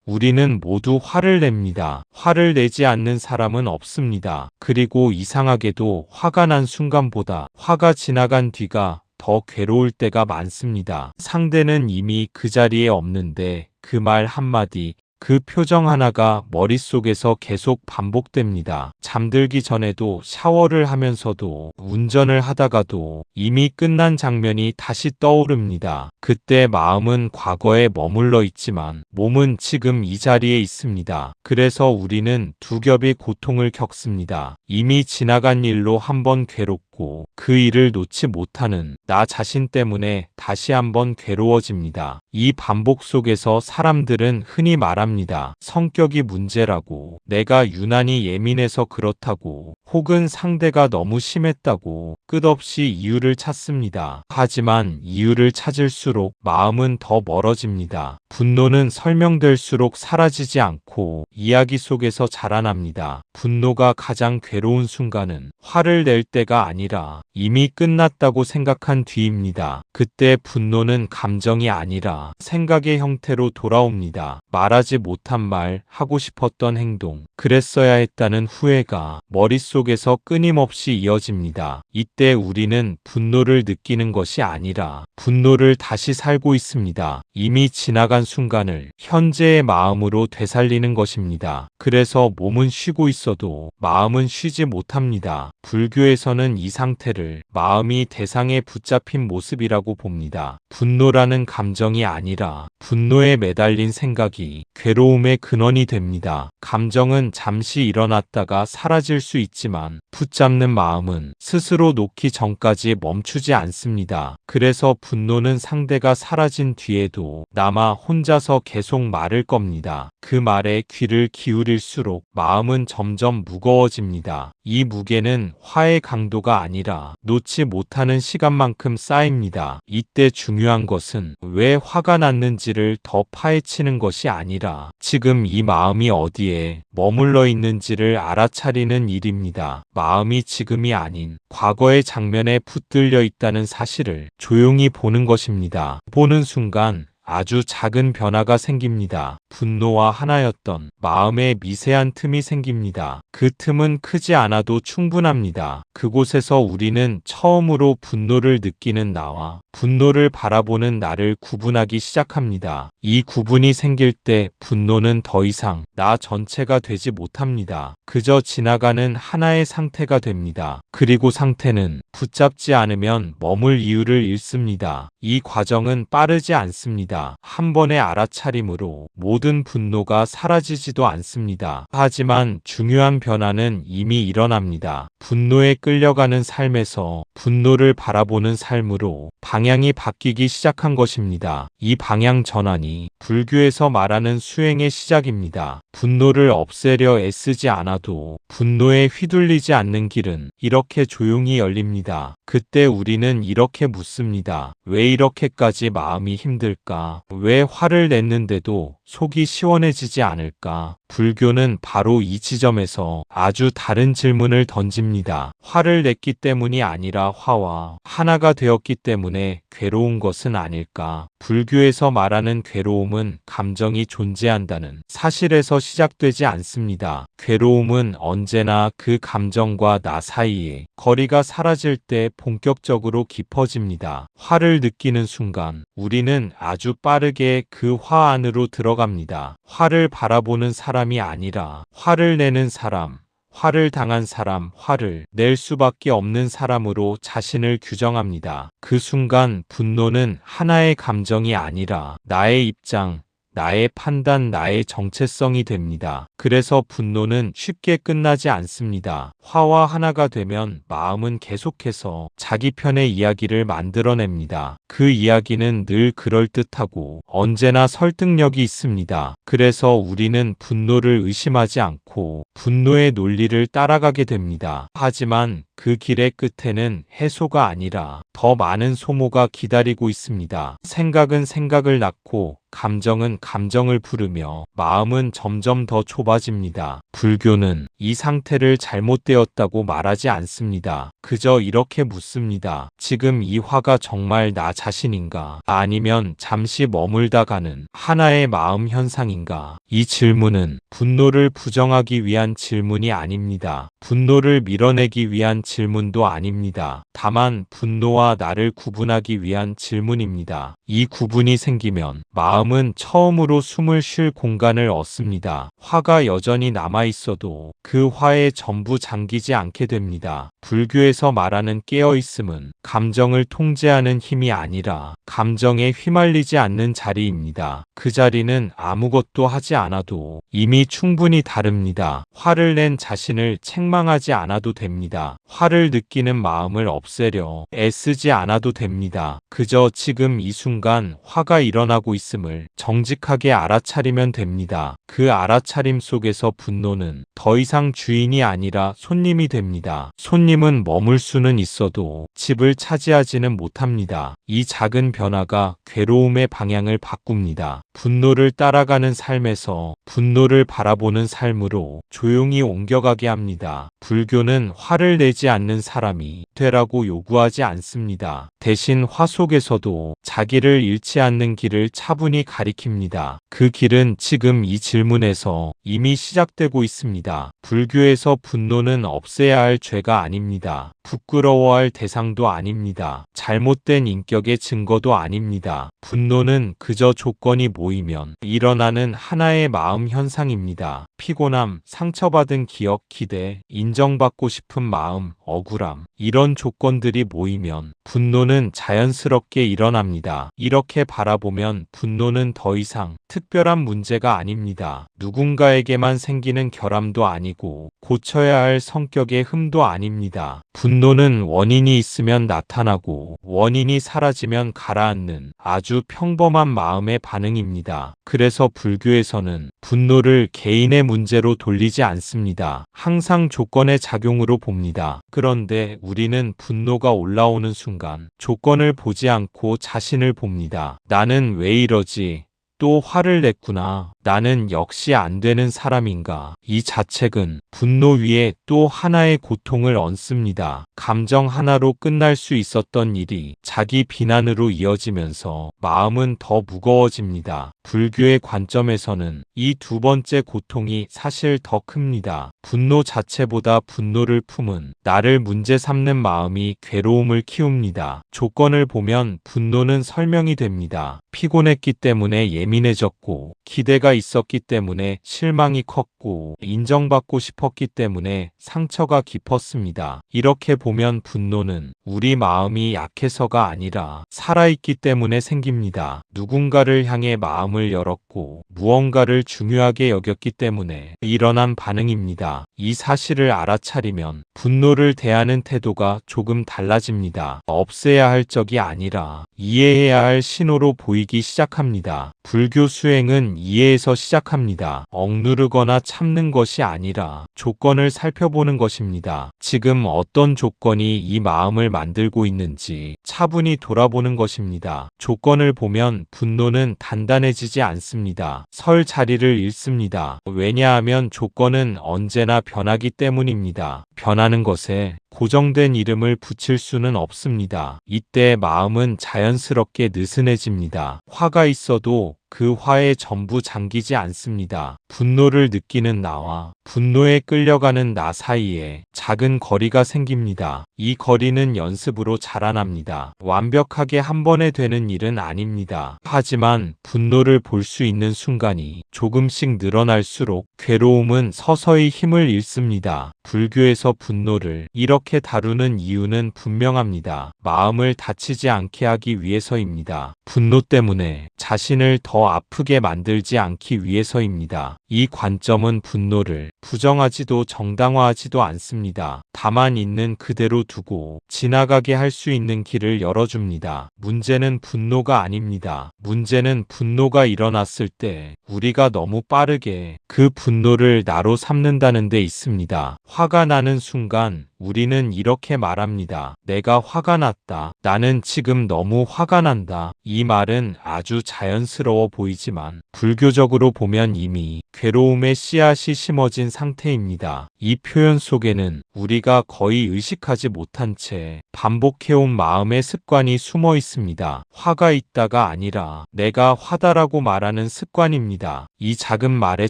우리는 모두 화를 냅니다. 화를 내지 않는 사람은 없습니다. 그리고 이상하게도 화가 난 순간보다 화가 지나간 뒤가 더 괴로울 때가 많습니다. 상대는 이미 그 자리에 없는데 그 말 한마디, 그 표정 하나가 머릿속에서 계속 반복됩니다. 잠들기 전에도, 샤워를 하면서도, 운전을 하다가도 이미 끝난 장면이 다시 떠오릅니다. 그때 마음은 과거에 머물러 있지만 몸은 지금 이 자리에 있습니다. 그래서 우리는 두 겹의 고통을 겪습니다. 이미 지나간 일로 한번 괴롭고 그 일을 놓지 못하는 나 자신 때문에 다시 한번 괴로워집니다. 이 반복 속에서 사람들은 흔히 말합니다. 성격이 문제라고, 내가 유난히 예민해서 그렇다고, 혹은 상대가 너무 심했다고 끝없이 이유를 찾습니다. 하지만 이유를 찾을수록 마음은 더 멀어집니다. 분노는 설명될수록 사라지지 않고 이야기 속에서 자라납니다. 분노가 가장 괴로운 순간은 화를 낼 때가 아니라 이미 끝났다고 생각한 뒤입니다. 그때 분노는 감정이 아니라 생각의 형태로 돌아옵니다. 말하지 못한 말, 하고 싶었던 행동, 그랬어야 했다는 후회가 머릿속에서 끊임없이 이어집니다. 이때 우리는 분노를 느끼는 것이 아니라 분노를 다시 살고 있습니다. 이미 지나간 순간을 현재의 마음으로 되살리는 것입니다. 그래서 몸은 쉬고 있어도 마음은 쉬지 못합니다. 불교에서는 이 상태를 마음이 대상에 붙잡힌 모습이라고 봅니다. 분노라는 감정이 아니라 분노에 매달린 생각이 괴로움의 근원이 됩니다. 감정은 잠시 일어났다가 사라질 수 있지만 붙잡는 마음은 스스로 놓기 전까지 멈추지 않습니다. 그래서 분노는 상대가 사라진 뒤에도 남아 혼자서 계속 말을 겁니다. 그 말에 귀를 기울일수록 마음은 점점 무거워집니다. 이 무게는 화의 강도가 아니라 놓지 못하는 시간만큼 쌓입니다. 이때 중요한 것은 왜 화가 났는지를 더 파헤치는 것이 아니라 지금 이 마음이 어디에 머물러 있는지를 알아차리는 일입니다. 마음이 지금이 아닌 과거의 장면에 붙들려 있다는 사실을 조용히 보는 것입니다. 보는 순간 아주 작은 변화가 생깁니다. 분노와 하나였던 마음의 미세한 틈이 생깁니다. 그 틈은 크지 않아도 충분합니다. 그곳에서 우리는 처음으로 분노를 느끼는 나와 분노를 바라보는 나를 구분하기 시작합니다. 이 구분이 생길 때 분노는 더 이상 나 전체가 되지 못합니다. 그저 지나가는 하나의 상태가 됩니다. 그리고 상태는 붙잡지 않으면 머물 이유를 잃습니다. 이 과정은 빠르지 않습니다. 한 번의 알아차림으로 모든 분노가 사라지지도 않습니다. 하지만 중요한 변화는 이미 일어납니다. 분노에 끌려가는 삶에서 분노를 바라보는 삶으로 방향이 바뀌기 시작한 것입니다. 이 방향 전환이 불교에서 말하는 수행의 시작입니다. 분노를 없애려 애쓰지 않아도 분노에 휘둘리지 않는 길은 이렇게 조용히 열립니다. 그때 우리는 이렇게 묻습니다. 왜 이렇게까지 마음이 힘들까? 왜 화를 냈는데도 속이 시원해지지 않을까? 불교는 바로 이 지점에서 아주 다른 질문을 던집니다. 화를 냈기 때문이 아니라 화와 하나가 되었기 때문에 괴로운 것은 아닐까? 불교에서 말하는 괴로움은 감정이 존재한다는 사실에서 시작되지 않습니다. 괴로움은 언제나 그 감정과 나 사이에 거리가 사라질 때 본격적으로 깊어집니다. 화를 느끼는 순간 우리는 아주 빠르게 그 화 안으로 들어갑니다. 화를 바라보는 사람이 아니라 화를 내는 사람, 화를 당한 사람, 화를 낼 수밖에 없는 사람으로 자신을 규정합니다. 그 순간 분노는 하나의 감정이 아니라 나의 입장, 나의 판단, 나의 정체성이 됩니다. 그래서 분노는 쉽게 끝나지 않습니다. 화와 하나가 되면 마음은 계속해서 자기 편의 이야기를 만들어냅니다. 그 이야기는 늘 그럴듯하고 언제나 설득력이 있습니다. 그래서 우리는 분노를 의심하지 않고 분노의 논리를 따라가게 됩니다. 하지만 그 길의 끝에는 해소가 아니라 더 많은 소모가 기다리고 있습니다. 생각은 생각을 낳고 감정은 감정을 부르며 마음은 점점 더 좁아집니다. 불교는 이 상태를 잘못되었다고 말하지 않습니다. 그저 이렇게 묻습니다. 지금 이 화가 정말 나 자신인가? 아니면 잠시 머물다 가는 하나의 마음 현상인가? 이 질문은 분노를 부정하기 위한 질문이 아닙니다. 분노를 밀어내기 위한 질문도 아닙니다. 다만 분노와 나를 구분하기 위한 질문입니다. 이 구분이 생기면 마음은 처음으로 숨을 쉴 공간을 얻습니다. 화가 여전히 남아있어도 그 화에 전부 잠기지 않게 됩니다. 불교에서 말하는 깨어있음은 감정을 통제하는 힘이 아니라 감정에 휘말리지 않는 자리입니다. 그 자리는 아무것도 하지 않아도 이미 충분히 다릅니다. 화를 낸 자신을 책망하지 않아도 됩니다. 화를 느끼는 마음을 없애려 애쓰지 않아도 됩니다. 그저 지금 이 순간 화가 일어나고 있음을 정직하게 알아차리면 됩니다. 그 알아차림 속에서 분노는 더 이상 주인이 아니라 손님이 됩니다. 손님은 머물 수는 있어도 집을 차지하지는 못합니다. 이 작은 변화가 괴로움의 방향을 바꿉니다. 분노를 따라가는 삶에서 분노를 바라보는 삶으로 조용히 옮겨가게 합니다. 불교는 화를 내지 않는 사람이 되라고 요구하지 않습니다. 대신 화 속에서도 자기를 잃지 않는 길을 차분히 가리킵니다. 그 길은 지금 이 질문에서 이미 시작되고 있습니다. 불교에서 분노는 없애야 할 죄가 아닙니다. 부끄러워할 대상도 아닙니다. 잘못된 인격의 증거도 아닙니다. 분노는 그저 조건이 모이면 일어나는 하나의 마음 현상입니다. 피곤함, 상처받은 기억, 기대, 인정받고 싶은 마음, 억울함, 이런 조건들이 모이면 분노는 자연스럽게 일어납니다. 이렇게 바라보면 분노는 더 이상 특별한 문제가 아닙니다. 누군가에게만 생기는 결함도 아니고 고쳐야 할 성격의 흠도 아닙니다. 분노는 원인이 있으면 나타나고 원인이 사라지면 가라앉는 아주 평범한 마음의 반응입니다. 그래서 불교에서는 분노를 개인의 문제로 돌리지 않습니다. 항상 조건의 작용으로 봅니다. 그런데 우리는 분노가 올라오는 순간 조건을 보지 않고 자신을 봅니다. 나는 왜 이러지? 또 화를 냈구나. 나는 역시 안 되는 사람인가. 이 자책은 분노 위에 또 하나의 고통을 얹습니다. 감정 하나로 끝날 수 있었던 일이 자기 비난으로 이어지면서 마음은 더 무거워집니다. 불교의 관점에서는 이 두 번째 고통이 사실 더 큽니다. 분노 자체보다 분노를 품은 나를 문제 삼는 마음이 괴로움을 키웁니다. 조건을 보면 분노는 설명이 됩니다. 피곤했기 때문에 예민해졌고, 기대가 있었기 때문에 실망이 컸고, 인정받고 싶었기 때문에 상처가 깊었습니다. 이렇게 보면 분노는 우리 마음이 약해서가 아니라 살아있기 때문에 생깁니다. 누군가를 향해 마음을 열었고 무언가를 중요하게 여겼기 때문에 일어난 반응입니다. 이 사실을 알아차리면 분노를 대하는 태도가 조금 달라집니다. 없애야 할 적이 아니라 이해해야 할 신호로 보이기 시작합니다. 불교 수행은 이해에서 시작합니다. 억누르거나 참는 것이 아니라 조건을 살펴보는 것입니다. 지금 어떤 조건이 이 마음을 만들고 있는지 차분히 돌아보는 것입니다. 조건을 보면 분노는 단단해지지 않습니다. 설 자리를 잃습니다. 왜냐하면 조건은 언제나 변하기 때문입니다. 변하는 것에 고정된 이름을 붙일 수는 없습니다. 이때 마음은 자연스럽게 느슨해집니다. 화가 있어도 그 화에 전부 잠기지 않습니다. 분노를 느끼는 나와 분노에 끌려가는 나 사이에 작은 거리가 생깁니다. 이 거리는 연습으로 자라납니다. 완벽하게 한 번에 되는 일은 아닙니다. 하지만 분노를 볼 수 있는 순간이 조금씩 늘어날수록 괴로움은 서서히 힘을 잃습니다. 불교에서 분노를 이렇게 다루는 이유는 분명합니다. 마음을 다치지 않게 하기 위해서입니다. 분노 때문에 자신을 더 아프게 만들지 않기 위해서입니다. 이 관점은 분노를 부정하지도 정당화하지도 않습니다. 다만 있는 그대로 두고 지나가게 할 수 있는 길을 열어줍니다. 문제는 분노가 아닙니다. 문제는 분노가 일어났을 때 우리가 너무 빠르게 그 분노를 나로 삼는다는 데 있습니다. 화가 나는 순간 우리는 이렇게 말합니다. 내가 화가 났다. 나는 지금 너무 화가 난다. 이 말은 아주 자연스러워 보이지만 불교적으로 보면 이미 괴로움의 씨앗이 심어진 상태입니다. 이 표현 속에는 우리가 거의 의식하지 못한 채 반복해온 마음의 습관이 숨어 있습니다. 화가 있다가 아니라 내가 화다라고 말하는 습관입니다. 이 작은 말의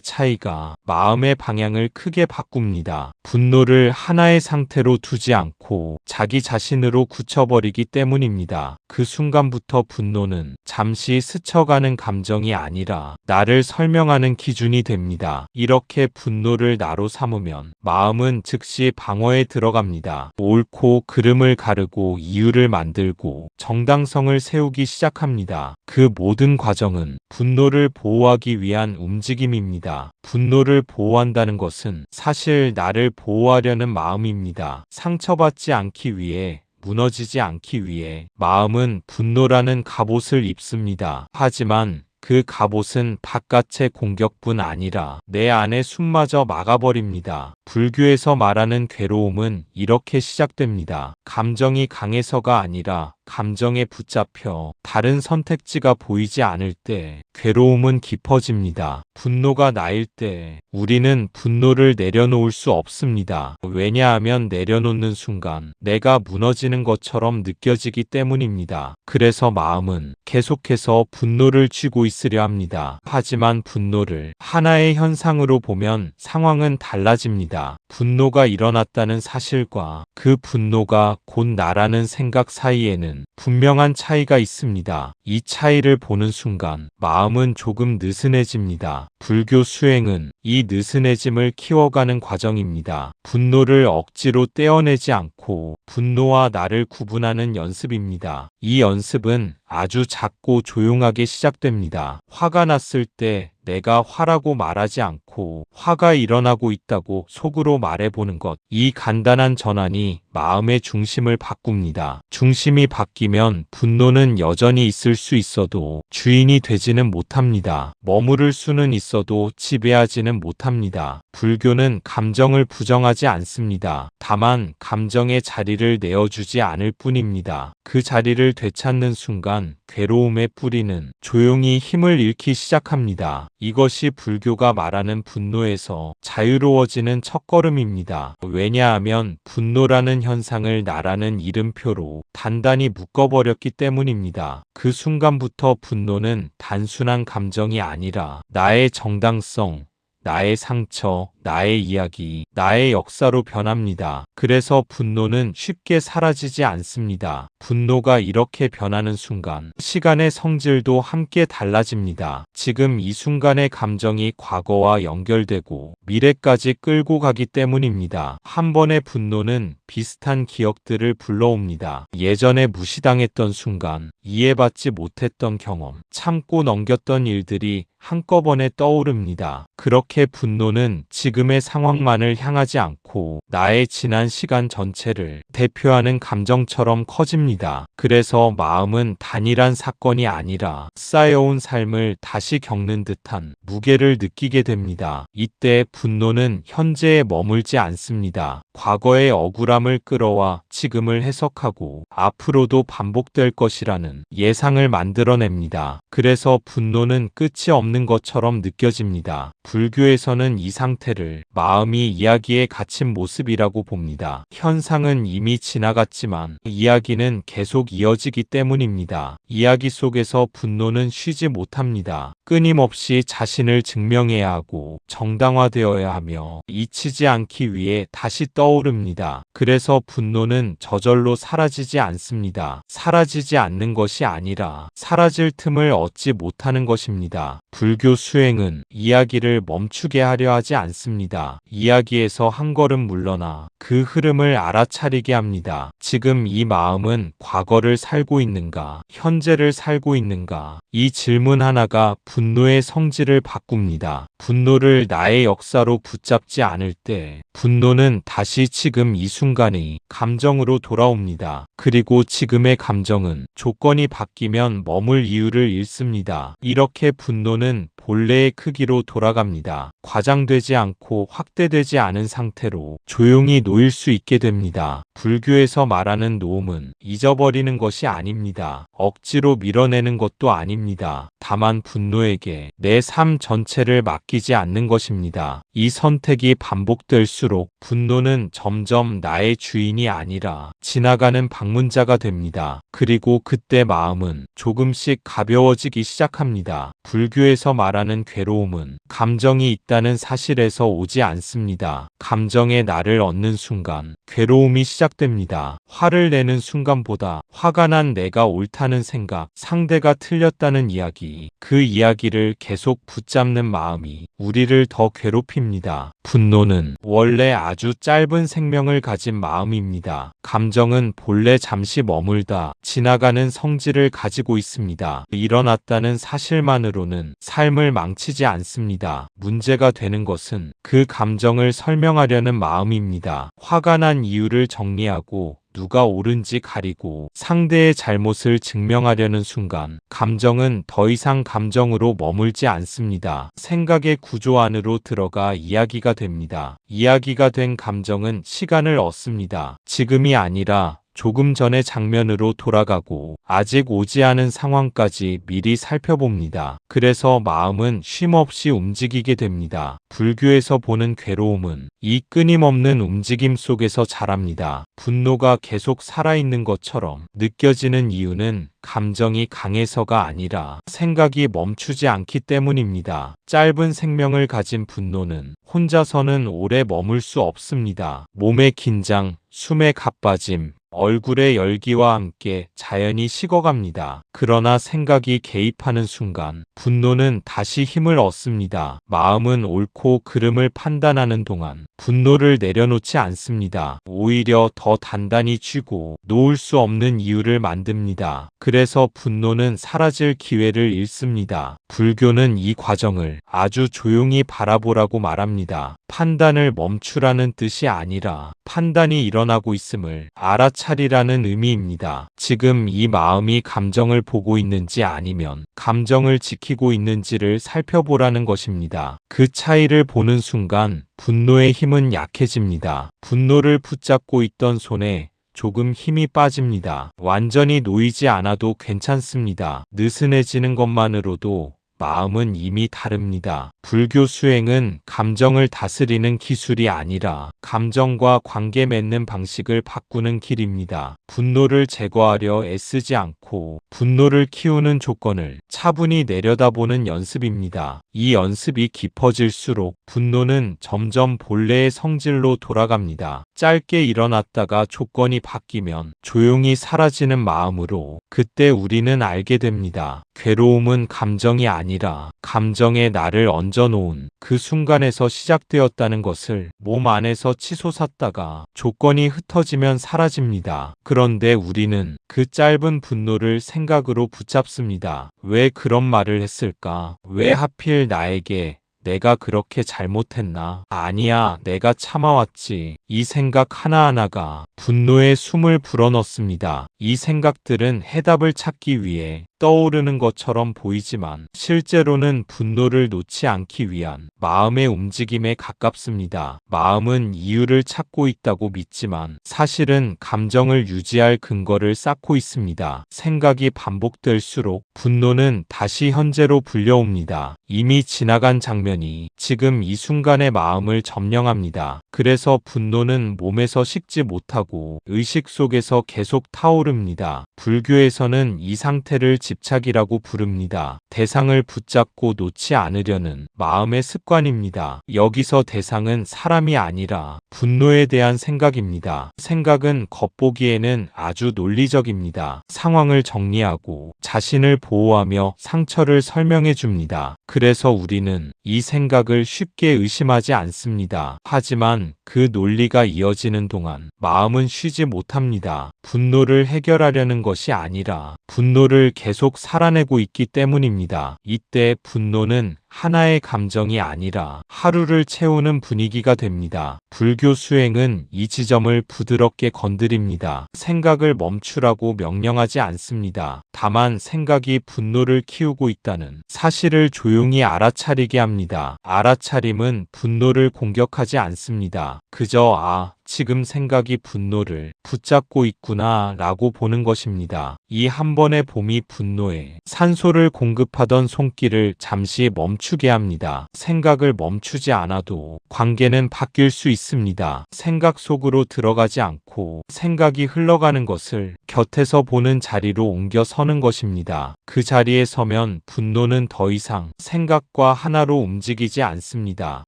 차이가 마음의 방향을 크게 바꿉니다. 분노를 하나의 상태로 두지 않고 자기 자신으로 굳혀버리기 때문입니다. 그 순간부터 분노는 잠시 스쳐가는 감정이 아니라 나를 설명하는 기준이 됩니다. 이렇게 분노를 나로 삼으면 마음은 즉시 방어에 들어갑니다. 옳고 그름을 가르고 이유를 만들고 정당성을 세우기 시작합니다. 그 모든 과정은 분노를 보호하기 위한 움직임입니다. 분노를 보호한다는 것은 사실 나를 보호하려는 마음입니다. 상처받지 않기 위해, 무너지지 않기 위해 마음은 분노라는 갑옷을 입습니다. 하지만 그 갑옷은 바깥의 공격뿐 아니라 내 안의 숨마저 막아버립니다. 불교에서 말하는 괴로움은 이렇게 시작됩니다. 감정이 강해서가 아니라 감정에 붙잡혀 다른 선택지가 보이지 않을 때 괴로움은 깊어집니다. 분노가 나일 때 우리는 분노를 내려놓을 수 없습니다. 왜냐하면 내려놓는 순간 내가 무너지는 것처럼 느껴지기 때문입니다. 그래서 마음은 계속해서 분노를 쥐고 있으려 합니다. 하지만 분노를 하나의 현상으로 보면 상황은 달라집니다. 분노가 일어났다는 사실과 그 분노가 곧 나라는 생각 사이에는 분명한 차이가 있습니다. 이 차이를 보는 순간 마음은 조금 느슨해집니다. 불교 수행은 이 느슨해짐을 키워가는 과정입니다. 분노를 억지로 떼어내지 않고 분노와 나를 구분하는 연습입니다. 이 연습은 아주 작고 조용하게 시작됩니다. 화가 났을 때 내가 화라고 말하지 않고 화가 일어나고 있다고 속으로 말해보는 것. 이 간단한 전환이 마음의 중심을 바꿉니다. 중심이 바뀌면 분노는 여전히 있을 수 있어도 주인이 되지는 못합니다. 머무를 수는 있어도 지배하지는 못합니다. 불교는 감정을 부정하지 않습니다. 다만 감정의 자리를 내어주지 않을 뿐입니다. 그 자리를 되찾는 순간 괴로움의 뿌리는 조용히 힘을 잃기 시작합니다. 이것이 불교가 말하는 분노에서 자유로워지는 첫걸음입니다. 왜냐하면 분노라는 현상을 나라는 이름표로 단단히 묶어버렸기 때문입니다. 그 순간부터 분노는 단순한 감정이 아니라 나의 정당성, 나의 상처, 나의 이야기, 나의 역사로 변합니다. 그래서 분노는 쉽게 사라지지 않습니다. 분노가 이렇게 변하는 순간 시간의 성질도 함께 달라집니다. 지금 이 순간의 감정이 과거와 연결되고 미래까지 끌고 가기 때문입니다. 한 번의 분노는 비슷한 기억들을 불러옵니다. 예전에 무시당했던 순간, 이해받지 못했던 경험, 참고 넘겼던 일들이 한꺼번에 떠오릅니다. 그렇게 분노는 지금의 상황만을 향하지 않고 나의 지난 시간 전체를 대표하는 감정처럼 커집니다. 그래서 마음은 단일한 사건이 아니라 쌓여온 삶을 다시 겪는 듯한 무게를 느끼게 됩니다. 이때 분노는 현재에 머물지 않습니다. 과거의 억울함을 끌어와 지금을 해석하고 앞으로도 반복될 것이라는 예상을 만들어냅니다. 그래서 분노는 끝이 없는 것처럼 느껴집니다. 불교에서는 이 상태를 마음이 이야기에 갇힌 모습이라고 봅니다. 현상은 이미 지나갔지만 이야기는 계속 이어지기 때문입니다. 이야기 속에서 분노는 쉬지 못합니다. 끊임없이 자신을 증명해야 하고 정당화되어야 하며 잊히지 않기 위해 다시 떠오릅니다. 그래서 분노는 저절로 사라지지 않습니다. 사라지지 않는 것이 아니라 사라질 틈을 얻지 못하는 것입니다. 불교 수행은 이야기를 멈추게 하려 하지 않습니다. 이야기에서 한 걸음 물러나 그 흐름을 알아차리게 합니다. 지금 이 마음은 과거를 살고 있는가, 현재를 살고 있는가? 이 질문 하나가 분노의 성질을 바꿉니다. 분노를 분노를 나의 역사로 붙잡지 않을 때 분노는 다시 지금 이 순간의 감정으로 돌아옵니다. 그리고 지금의 감정은 조건이 바뀌면 머물 이유를 잃습니다. 이렇게 분노는 본래의 크기로 돌아갑니다. 과장되지 않고 확대되지 않은 상태로 조용히 놓일 수 있게 됩니다. 불교에서 말하는 노음은 잊어버리는 것이 아닙니다. 억지로 밀어내는 것도 아닙니다. 다만 분노에게 내 삶 전체를 맡기지 않는 것입니다. 이 선택이 반복될수록 분노는 점점 나의 주인이 아니라 지나가는 방문자가 됩니다. 그리고 그때 마음은 조금씩 가벼워지기 시작합니다. 불교에서 말하는 괴로움은 감정이 있다는 사실에서 오지 않습니다. 감정의 나를 얻는 순간 괴로움이 시작됩니다. 화를 내는 순간보다 화가 난 내가 옳다는 생각, 상대가 틀렸다는 이야기, 그 이야기를 계속 붙잡는 마음이 우리를 더 괴롭힙니다. 분노는 원래 아주 짧은 생명을 가진 마음입니다. 감정은 본래 잠시 머물다 지나가는 성질을 가지고 있습니다. 일어났다는 사실만으로는 삶을 망치지 않습니다. 문제가 되는 것은 그 감정을 설명하려는 마음입니다. 화가 난 이유를 정리하고 누가 옳은지 가리고 상대의 잘못을 증명하려는 순간 감정은 더 이상 감정으로 머물지 않습니다. 생각의 구조 안으로 들어가 이야기가 됩니다. 이야기가 된 감정은 시간을 얻습니다. 지금이 아니라 조금 전의 장면으로 돌아가고 아직 오지 않은 상황까지 미리 살펴봅니다. 그래서 마음은 쉼없이 움직이게 됩니다. 불교에서 보는 괴로움은 이 끊임없는 움직임 속에서 자랍니다. 분노가 계속 살아있는 것처럼 느껴지는 이유는 감정이 강해서가 아니라 생각이 멈추지 않기 때문입니다. 짧은 생명을 가진 분노는 혼자서는 오래 머물 수 없습니다. 몸의 긴장, 숨의 가빠짐, 얼굴의 열기와 함께 자연히 식어갑니다. 그러나 생각이 개입하는 순간 분노는 다시 힘을 얻습니다. 마음은 옳고 그름을 판단하는 동안 분노를 내려놓지 않습니다. 오히려 더 단단히 쥐고 놓을 수 없는 이유를 만듭니다. 그래서 분노는 사라질 기회를 잃습니다. 불교는 이 과정을 아주 조용히 바라보라고 말합니다. 판단을 멈추라는 뜻이 아니라 판단이 일어나고 있음을 알아차리라는 의미입니다. 지금 이 마음이 감정을 보고 있는지 아니면 감정을 지키고 있는지를 살펴보라는 것입니다. 그 차이를 보는 순간 분노의 힘은 약해집니다. 분노를 붙잡고 있던 손에 조금 힘이 빠집니다. 완전히 놓이지 않아도 괜찮습니다. 느슨해지는 것만으로도 마음은 이미 다릅니다. 불교 수행은 감정을 다스리는 기술이 아니라 감정과 관계 맺는 방식을 바꾸는 길입니다. 분노를 제거하려 애쓰지 않고 분노를 키우는 조건을 차분히 내려다보는 연습입니다. 이 연습이 깊어질수록 분노는 점점 본래의 성질로 돌아갑니다. 짧게 일어났다가 조건이 바뀌면 조용히 사라지는 마음으로 그때 우리는 알게 됩니다. 괴로움은 감정이 아니라 감정에 나를 얹어놓은 그 순간에서 시작되었다는 것을 몸 안에서 치솟았다가 조건이 흩어지면 사라집니다. 그런데 우리는 그 짧은 분노를 생각으로 붙잡습니다. 왜 그런 말을 했을까? 왜 하필 나에게 내가 그렇게 잘못했나? 아니야, 내가 참아왔지. 이 생각 하나하나가 분노에 숨을 불어넣습니다. 이 생각들은 해답을 찾기 위해 떠오르는 것처럼 보이지만 실제로는 분노를 놓지 않기 위한 마음의 움직임에 가깝습니다. 마음은 이유를 찾고 있다고 믿지만 사실은 감정을 유지할 근거를 쌓고 있습니다. 생각이 반복될수록 분노는 다시 현재로 불려옵니다. 이미 지나간 장면이 지금 이 순간의 마음을 점령합니다. 그래서 분노는 몸에서 식지 못하고 의식 속에서 계속 타오릅니다. 불교에서는 이 상태를 집착이라고 부릅니다. 대상을 붙잡고 놓지 않으려는 마음의 습관입니다. 여기서 대상은 사람이 아니라 분노에 대한 생각입니다. 생각은 겉보기에는 아주 논리적입니다. 상황을 정리하고 자신을 보호하며 상처를 설명해 줍니다. 그래서 우리는 이 생각을 쉽게 의심하지 않습니다. 하지만 그 논리가 이어지는 동안 마음은 쉬지 못합니다. 분노를 해결하려는 것이 아니라 분노를 계속 계속 살아내고 있기 때문입니다. 이때 분노는 하나의 감정이 아니라 하루를 채우는 분위기가 됩니다. 불교 수행은 이 지점을 부드럽게 건드립니다. 생각을 멈추라고 명령하지 않습니다. 다만 생각이 분노를 키우고 있다는 사실을 조용히 알아차리게 합니다. 알아차림은 분노를 공격하지 않습니다. 그저 지금 생각이 분노를 붙잡고 있구나 라고 보는 것입니다. 이 한 번의 봄이 분노에 산소를 공급하던 손길을 잠시 멈추게 합니다. 생각을 멈추지 않아도 관계는 바뀔 수 있습니다. 생각 속으로 들어가지 않고 생각이 흘러가는 것을 곁에서 보는 자리로 옮겨 서는 것입니다. 그 자리에 서면 분노는 더 이상 생각과 하나로 움직이지 않습니다.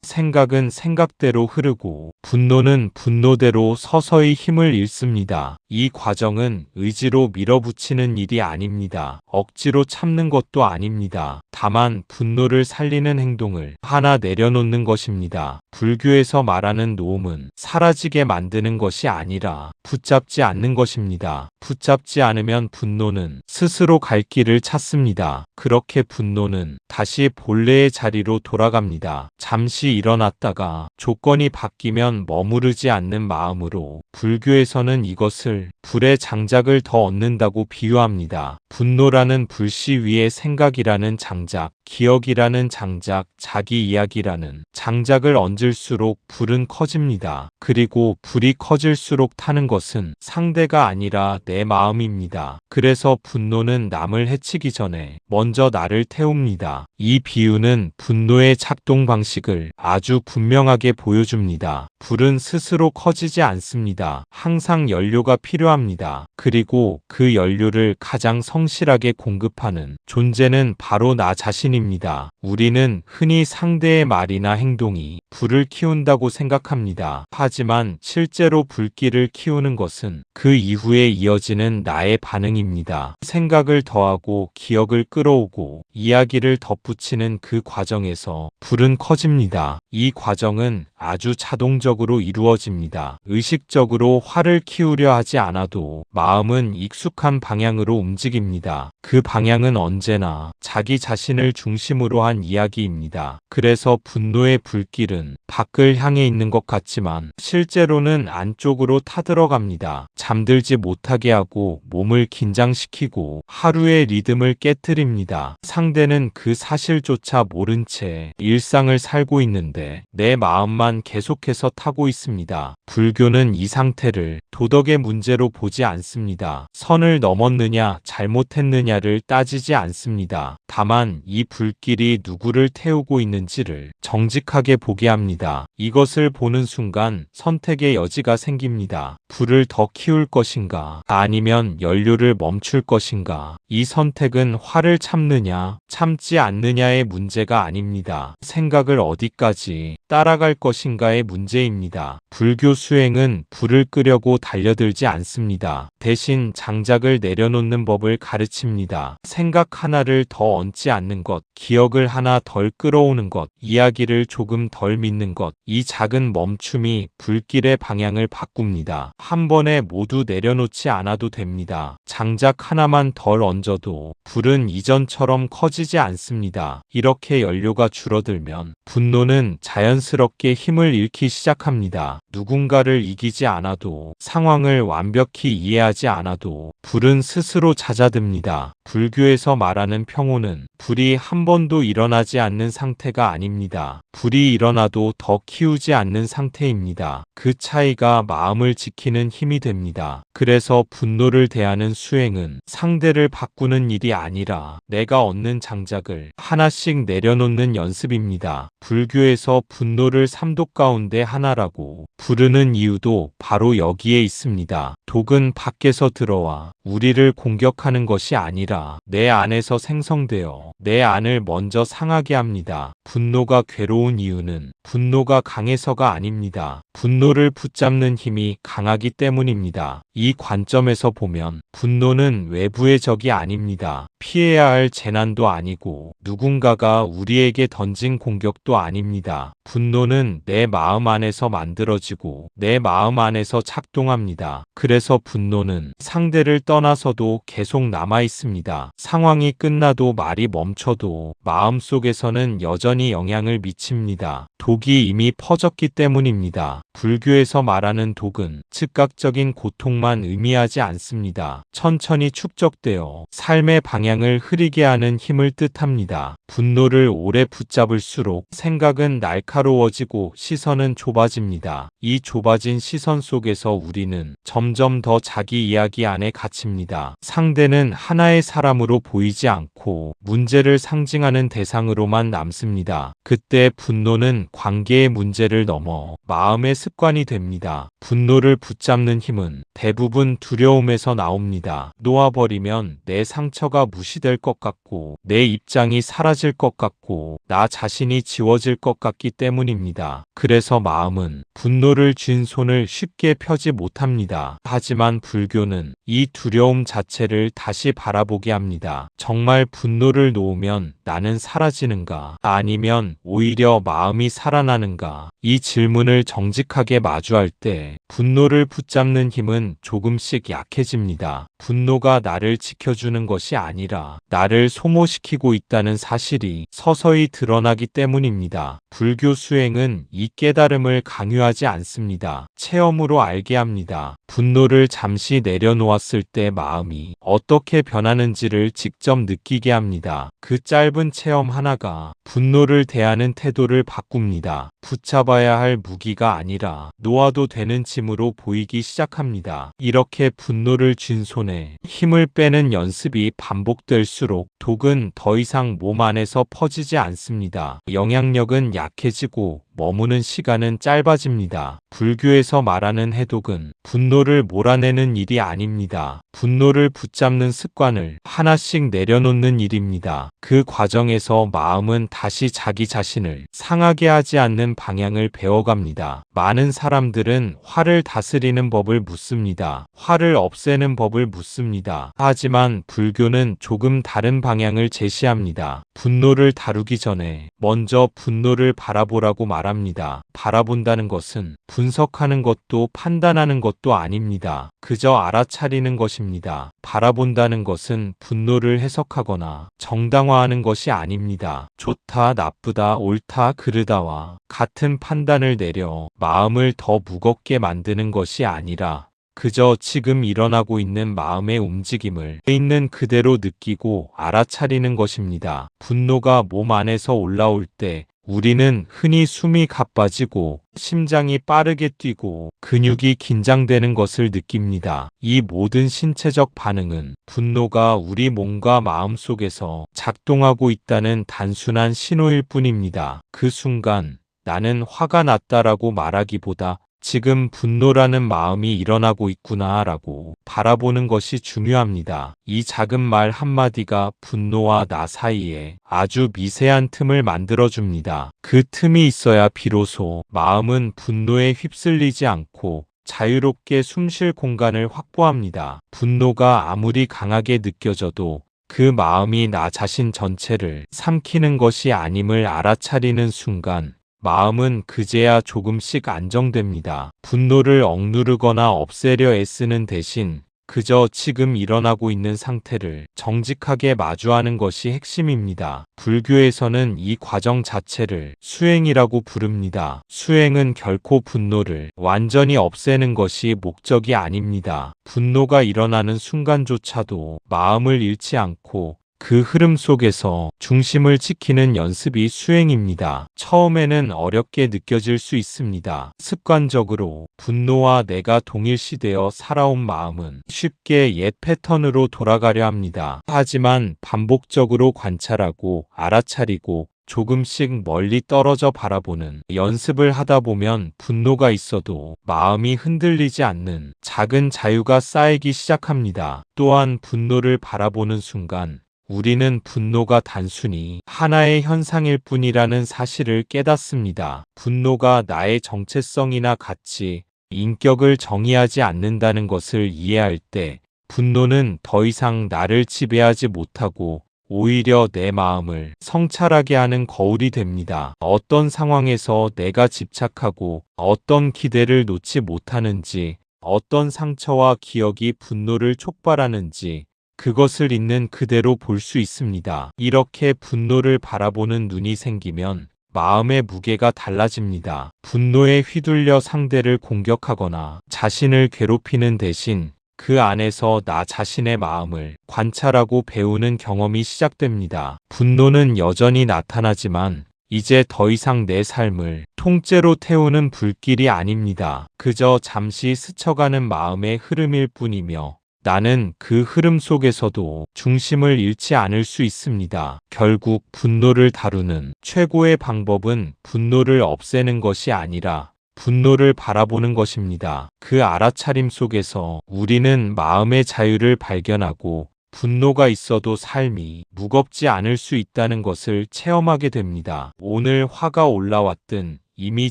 생각은 생각대로 흐르고 분노는 분노대로 서서히 힘을 잃습니다. 이 과정은 의지로 밀어붙이는 일이 아닙니다. 억지로 참는 것도 아닙니다. 다만 분노를 살리는 행동을 하나 내려놓는 것입니다. 불교에서 말하는 노음은 사라지게 만드는 것이 아니라 붙잡지 않는 것입니다. 붙잡지 않으면 분노는 스스로 갈 길을 찾습니다. 그렇게 분노는 다시 본래의 자리로 돌아갑니다. 잠시 일어났다가 조건이 바뀌면 머무르지 않는 마음으로 불교에서는 이것을 불의 장작을 더 얻는다고 비유합니다. 분노라는 불씨 위에 생각이라는 장작, 기억이라는 장작, 자기 이야기라는 장작을 얹을수록 불은 커집니다. 그리고 불이 커질수록 타는 것은 상대가 아니라 내 마음입니다. 그래서 분노는 남을 해치기 전에 먼저 나를 태웁니다. 이 비유는 분노의 작동 방식을 아주 분명하게 보여줍니다. 불은 스스로 커지지 않습니다. 항상 연료가 필요합니다. 그리고 그 연료를 가장 성실하게 공급하는 존재는 바로 나 자신입니다. 우리는 흔히 상대의 말이나 행동이 불을 키운다고 생각합니다. 하지만 실제로 불길을 키우는 것은 그 이후에 이어지는 나의 반응입니다. 생각을 더하고 기억을 끌어오고 이야기를 덧붙이는 그 과정에서 불은 커집니다. 이 과정은 아주 자동적으로 이루어집니다. 의식적으로 화를 키우려 하지 않아도 마음은 익숙한 방향으로 움직입니다. 그 방향은 언제나 자기 자신을 중심으로 한 이야기입니다. 그래서 분노의 불길은 밖을 향해 있는 것 같지만 실제로는 안쪽으로 타들어갑니다. 잠들지 못하게 하고 몸을 긴장시키고 하루의 리듬을 깨뜨립니다. 상대는 그 사실조차 모른 채 일상을 살고 있는데 내 마음만 계속해서 타고 있습니다. 불교는 이 상태를 도덕의 문제로 보지 않습니다. 선을 넘었느냐 잘못했느냐를 따지지 않습니다. 다만 이 불길이 누구를 태우고 있는지를 정직하게 보게 합니다. 이것을 보는 순간 선택의 여지가 생깁니다. 불을 더 키울 것인가 아니면 연료를 멈출 것인가. 이 선택은 화를 참느냐 참지 않느냐의 문제가 아닙니다. 생각을 어디까지 따라갈 것인가의 문제입니다. 불교 수행은 불을 끄려고 달려들지 않습니다. 대신 장작을 내려놓는 법을 가르칩니다. 생각 하나를 더 얹지 않는 것, 기억을 하나 덜 끌어오는 것, 이야기를 조금 덜 믿는 것, 이 작은 멈춤이 불길의 방향을 바꿉니다. 한 번에 모두 내려놓지 않아도 됩니다. 장작 하나만 덜 얹어도 불은 이전처럼 커지지 않습니다. 이렇게 연료가 줄어들면 분노는 자연스럽게 힘을 잃기 시작합니다. 누군가를 이기지 않아도 상황을 완벽히 이해하지 않아도 불은 스스로 잦아듭니다. 불교에서 말하는 평온은 불이 한 번도 일어나지 않는 상태가 아닙니다. 불이 일어나도 더 키우지 않는 상태입니다. 그 차이가 마음을 지키는 힘이 됩니다. 그래서 분노를 대하는 수행은 상대를 바꾸는 일이 아니라 내가 얻는 장작을 하나씩 내려놓는 연습입니다. 불교에서 분노를 삼독 가운데 하나라고 부르는 이유도 바로 여기에 있습니다. 독은 밖에서 들어와 우리를 공격하는 것이 아니라 내 안에서 생성되어 내 안을 먼저 상하게 합니다. 분노가 괴로운 이유는 분노가 강해서가 아닙니다. 분노를 붙잡는 힘이 강하기 때문입니다. 이 관점에서 보면 분노는 외부의 적이 아닙니다. 피해야 할 재난도 아니고 누군가가 우리에게 던진 공격도 아닙니다. 분노는 내 마음 안에서 만들어지고 내 마음 안에서 작동하는 작용합니다. 그래서 분노는 상대를 떠나서도 계속 남아 있습니다. 상황이 끝나도 말이 멈춰도 마음속에서는 여전히 영향을 미칩니다. 독이 이미 퍼졌기 때문입니다. 불교에서 말하는 독은 즉각적인 고통만 의미하지 않습니다. 천천히 축적되어 삶의 방향을 흐리게 하는 힘을 뜻합니다. 분노를 오래 붙잡을수록 생각은 날카로워지고 시선은 좁아집니다. 이 좁아진 시선 속에서 우리는 점점 더 자기 이야기 안에 갇힙니다. 상대는 하나의 사람으로 보이지 않고 문제를 상징하는 대상으로만 남습니다. 그때 분노는 관계의 문제를 넘어 마음의 습관이 됩니다. 분노를 붙잡는 힘은 대부분 두려움에서 나옵니다. 놓아버리면 내 상처가 무시될 것 같고 내 입장이 사라질 것 같고 나 자신이 지워질 것 같기 때문입니다. 그래서 마음은 분노를 쥔 손을 쉽게 펴지 못합니다. 하지만 불교는 이 두려움 자체를 다시 바라보게 합니다. 정말 분노를 놓으면 나는 사라지는가? 아니면 오히려 마음이 살아나는가? 이 질문을 정직하게 마주할 때 분노를 붙잡는 힘은 조금씩 약해집니다. 분노가 나를 지켜주는 것이 아니라 나를 소모시키고 있다는 사실이 서서히 드러나기 때문입니다. 불교 수행은 이 깨달음을 강요하지 않습니다. 체험으로 알게 합니다. 분노를 잠시 내려놓았을 때 마음이 어떻게 변하는지를 직접 느끼게 합니다. 그 짧은 체험 하나가 분노를 대하는 태도를 바꿉니다. 붙잡아야 할 무기가 아니라 놓아도 되는 짐으로 보이기 시작합니다. 이렇게 분노를 쥔 손에 힘을 빼는 연습이 반복될수록 독은 더 이상 몸 안에서 퍼지지 않습니다. 영향력은 약해지고 머무는 시간은 짧아집니다. 불교에서 말하는 해독은 분노를 몰아내는 일이 아닙니다. 분노를 붙잡는 습관을 하나씩 내려놓는 일입니다. 그 과정에서 마음은 다시 자기 자신을 상하게 하지 않는 방향을 배워갑니다. 많은 사람들은 화를 다스리는 법을 묻습니다. 화를 없애는 법을 묻습니다. 하지만 불교는 조금 다른 방향을 제시합니다. 분노를 다루기 전에 먼저 분노를 바라보라고 말합니다. 바라본다는 것은 분석하는 것도 판단하는 것도 아닙니다. 그저 알아차리는 것입니다. 바라본다는 것은 분노를 해석하거나 정당화하는 것이 아닙니다. 좋다, 나쁘다, 옳다, 그르다와 같은 판단을 내려 마음을 더 무겁게 만드는 것이 아니라 그저 지금 일어나고 있는 마음의 움직임을 있는 그대로 느끼고 알아차리는 것입니다. 분노가 몸 안에서 올라올 때 우리는 흔히 숨이 가빠지고 심장이 빠르게 뛰고 근육이 긴장되는 것을 느낍니다. 이 모든 신체적 반응은 분노가 우리 몸과 마음 속에서 작동하고 있다는 단순한 신호일 뿐입니다. 그 순간 나는 화가 났다라고 말하기보다 지금 분노라는 마음이 일어나고 있구나라고 바라보는 것이 중요합니다. 이 작은 말 한마디가 분노와 나 사이에 아주 미세한 틈을 만들어줍니다. 그 틈이 있어야 비로소 마음은 분노에 휩쓸리지 않고 자유롭게 숨 쉴 공간을 확보합니다. 분노가 아무리 강하게 느껴져도 그 마음이 나 자신 전체를 삼키는 것이 아님을 알아차리는 순간 마음은 그제야 조금씩 안정됩니다. 분노를 억누르거나 없애려 애쓰는 대신 그저 지금 일어나고 있는 상태를 정직하게 마주하는 것이 핵심입니다. 불교에서는 이 과정 자체를 수행이라고 부릅니다. 수행은 결코 분노를 완전히 없애는 것이 목적이 아닙니다. 분노가 일어나는 순간조차도 마음을 잃지 않고 그 흐름 속에서 중심을 지키는 연습이 수행입니다. 처음에는 어렵게 느껴질 수 있습니다. 습관적으로 분노와 내가 동일시되어 살아온 마음은 쉽게 옛 패턴으로 돌아가려 합니다. 하지만 반복적으로 관찰하고 알아차리고 조금씩 멀리 떨어져 바라보는 연습을 하다 보면 분노가 있어도 마음이 흔들리지 않는 작은 자유가 쌓이기 시작합니다. 또한 분노를 바라보는 순간 우리는 분노가 단순히 하나의 현상일 뿐이라는 사실을 깨닫습니다. 분노가 나의 정체성이나 가치, 인격을 정의하지 않는다는 것을 이해할 때 분노는 더 이상 나를 지배하지 못하고 오히려 내 마음을 성찰하게 하는 거울이 됩니다. 어떤 상황에서 내가 집착하고 어떤 기대를 놓지 못하는지, 어떤 상처와 기억이 분노를 촉발하는지 그것을 있는 그대로 볼 수 있습니다. 이렇게 분노를 바라보는 눈이 생기면 마음의 무게가 달라집니다. 분노에 휘둘려 상대를 공격하거나 자신을 괴롭히는 대신 그 안에서 나 자신의 마음을 관찰하고 배우는 경험이 시작됩니다. 분노는 여전히 나타나지만 이제 더 이상 내 삶을 통째로 태우는 불길이 아닙니다. 그저 잠시 스쳐가는 마음의 흐름일 뿐이며 나는 그 흐름 속에서도 중심을 잃지 않을 수 있습니다. 결국 분노를 다루는 최고의 방법은 분노를 없애는 것이 아니라 분노를 바라보는 것입니다. 그 알아차림 속에서 우리는 마음의 자유를 발견하고 분노가 있어도 삶이 무겁지 않을 수 있다는 것을 체험하게 됩니다. 오늘 화가 올라왔든 이미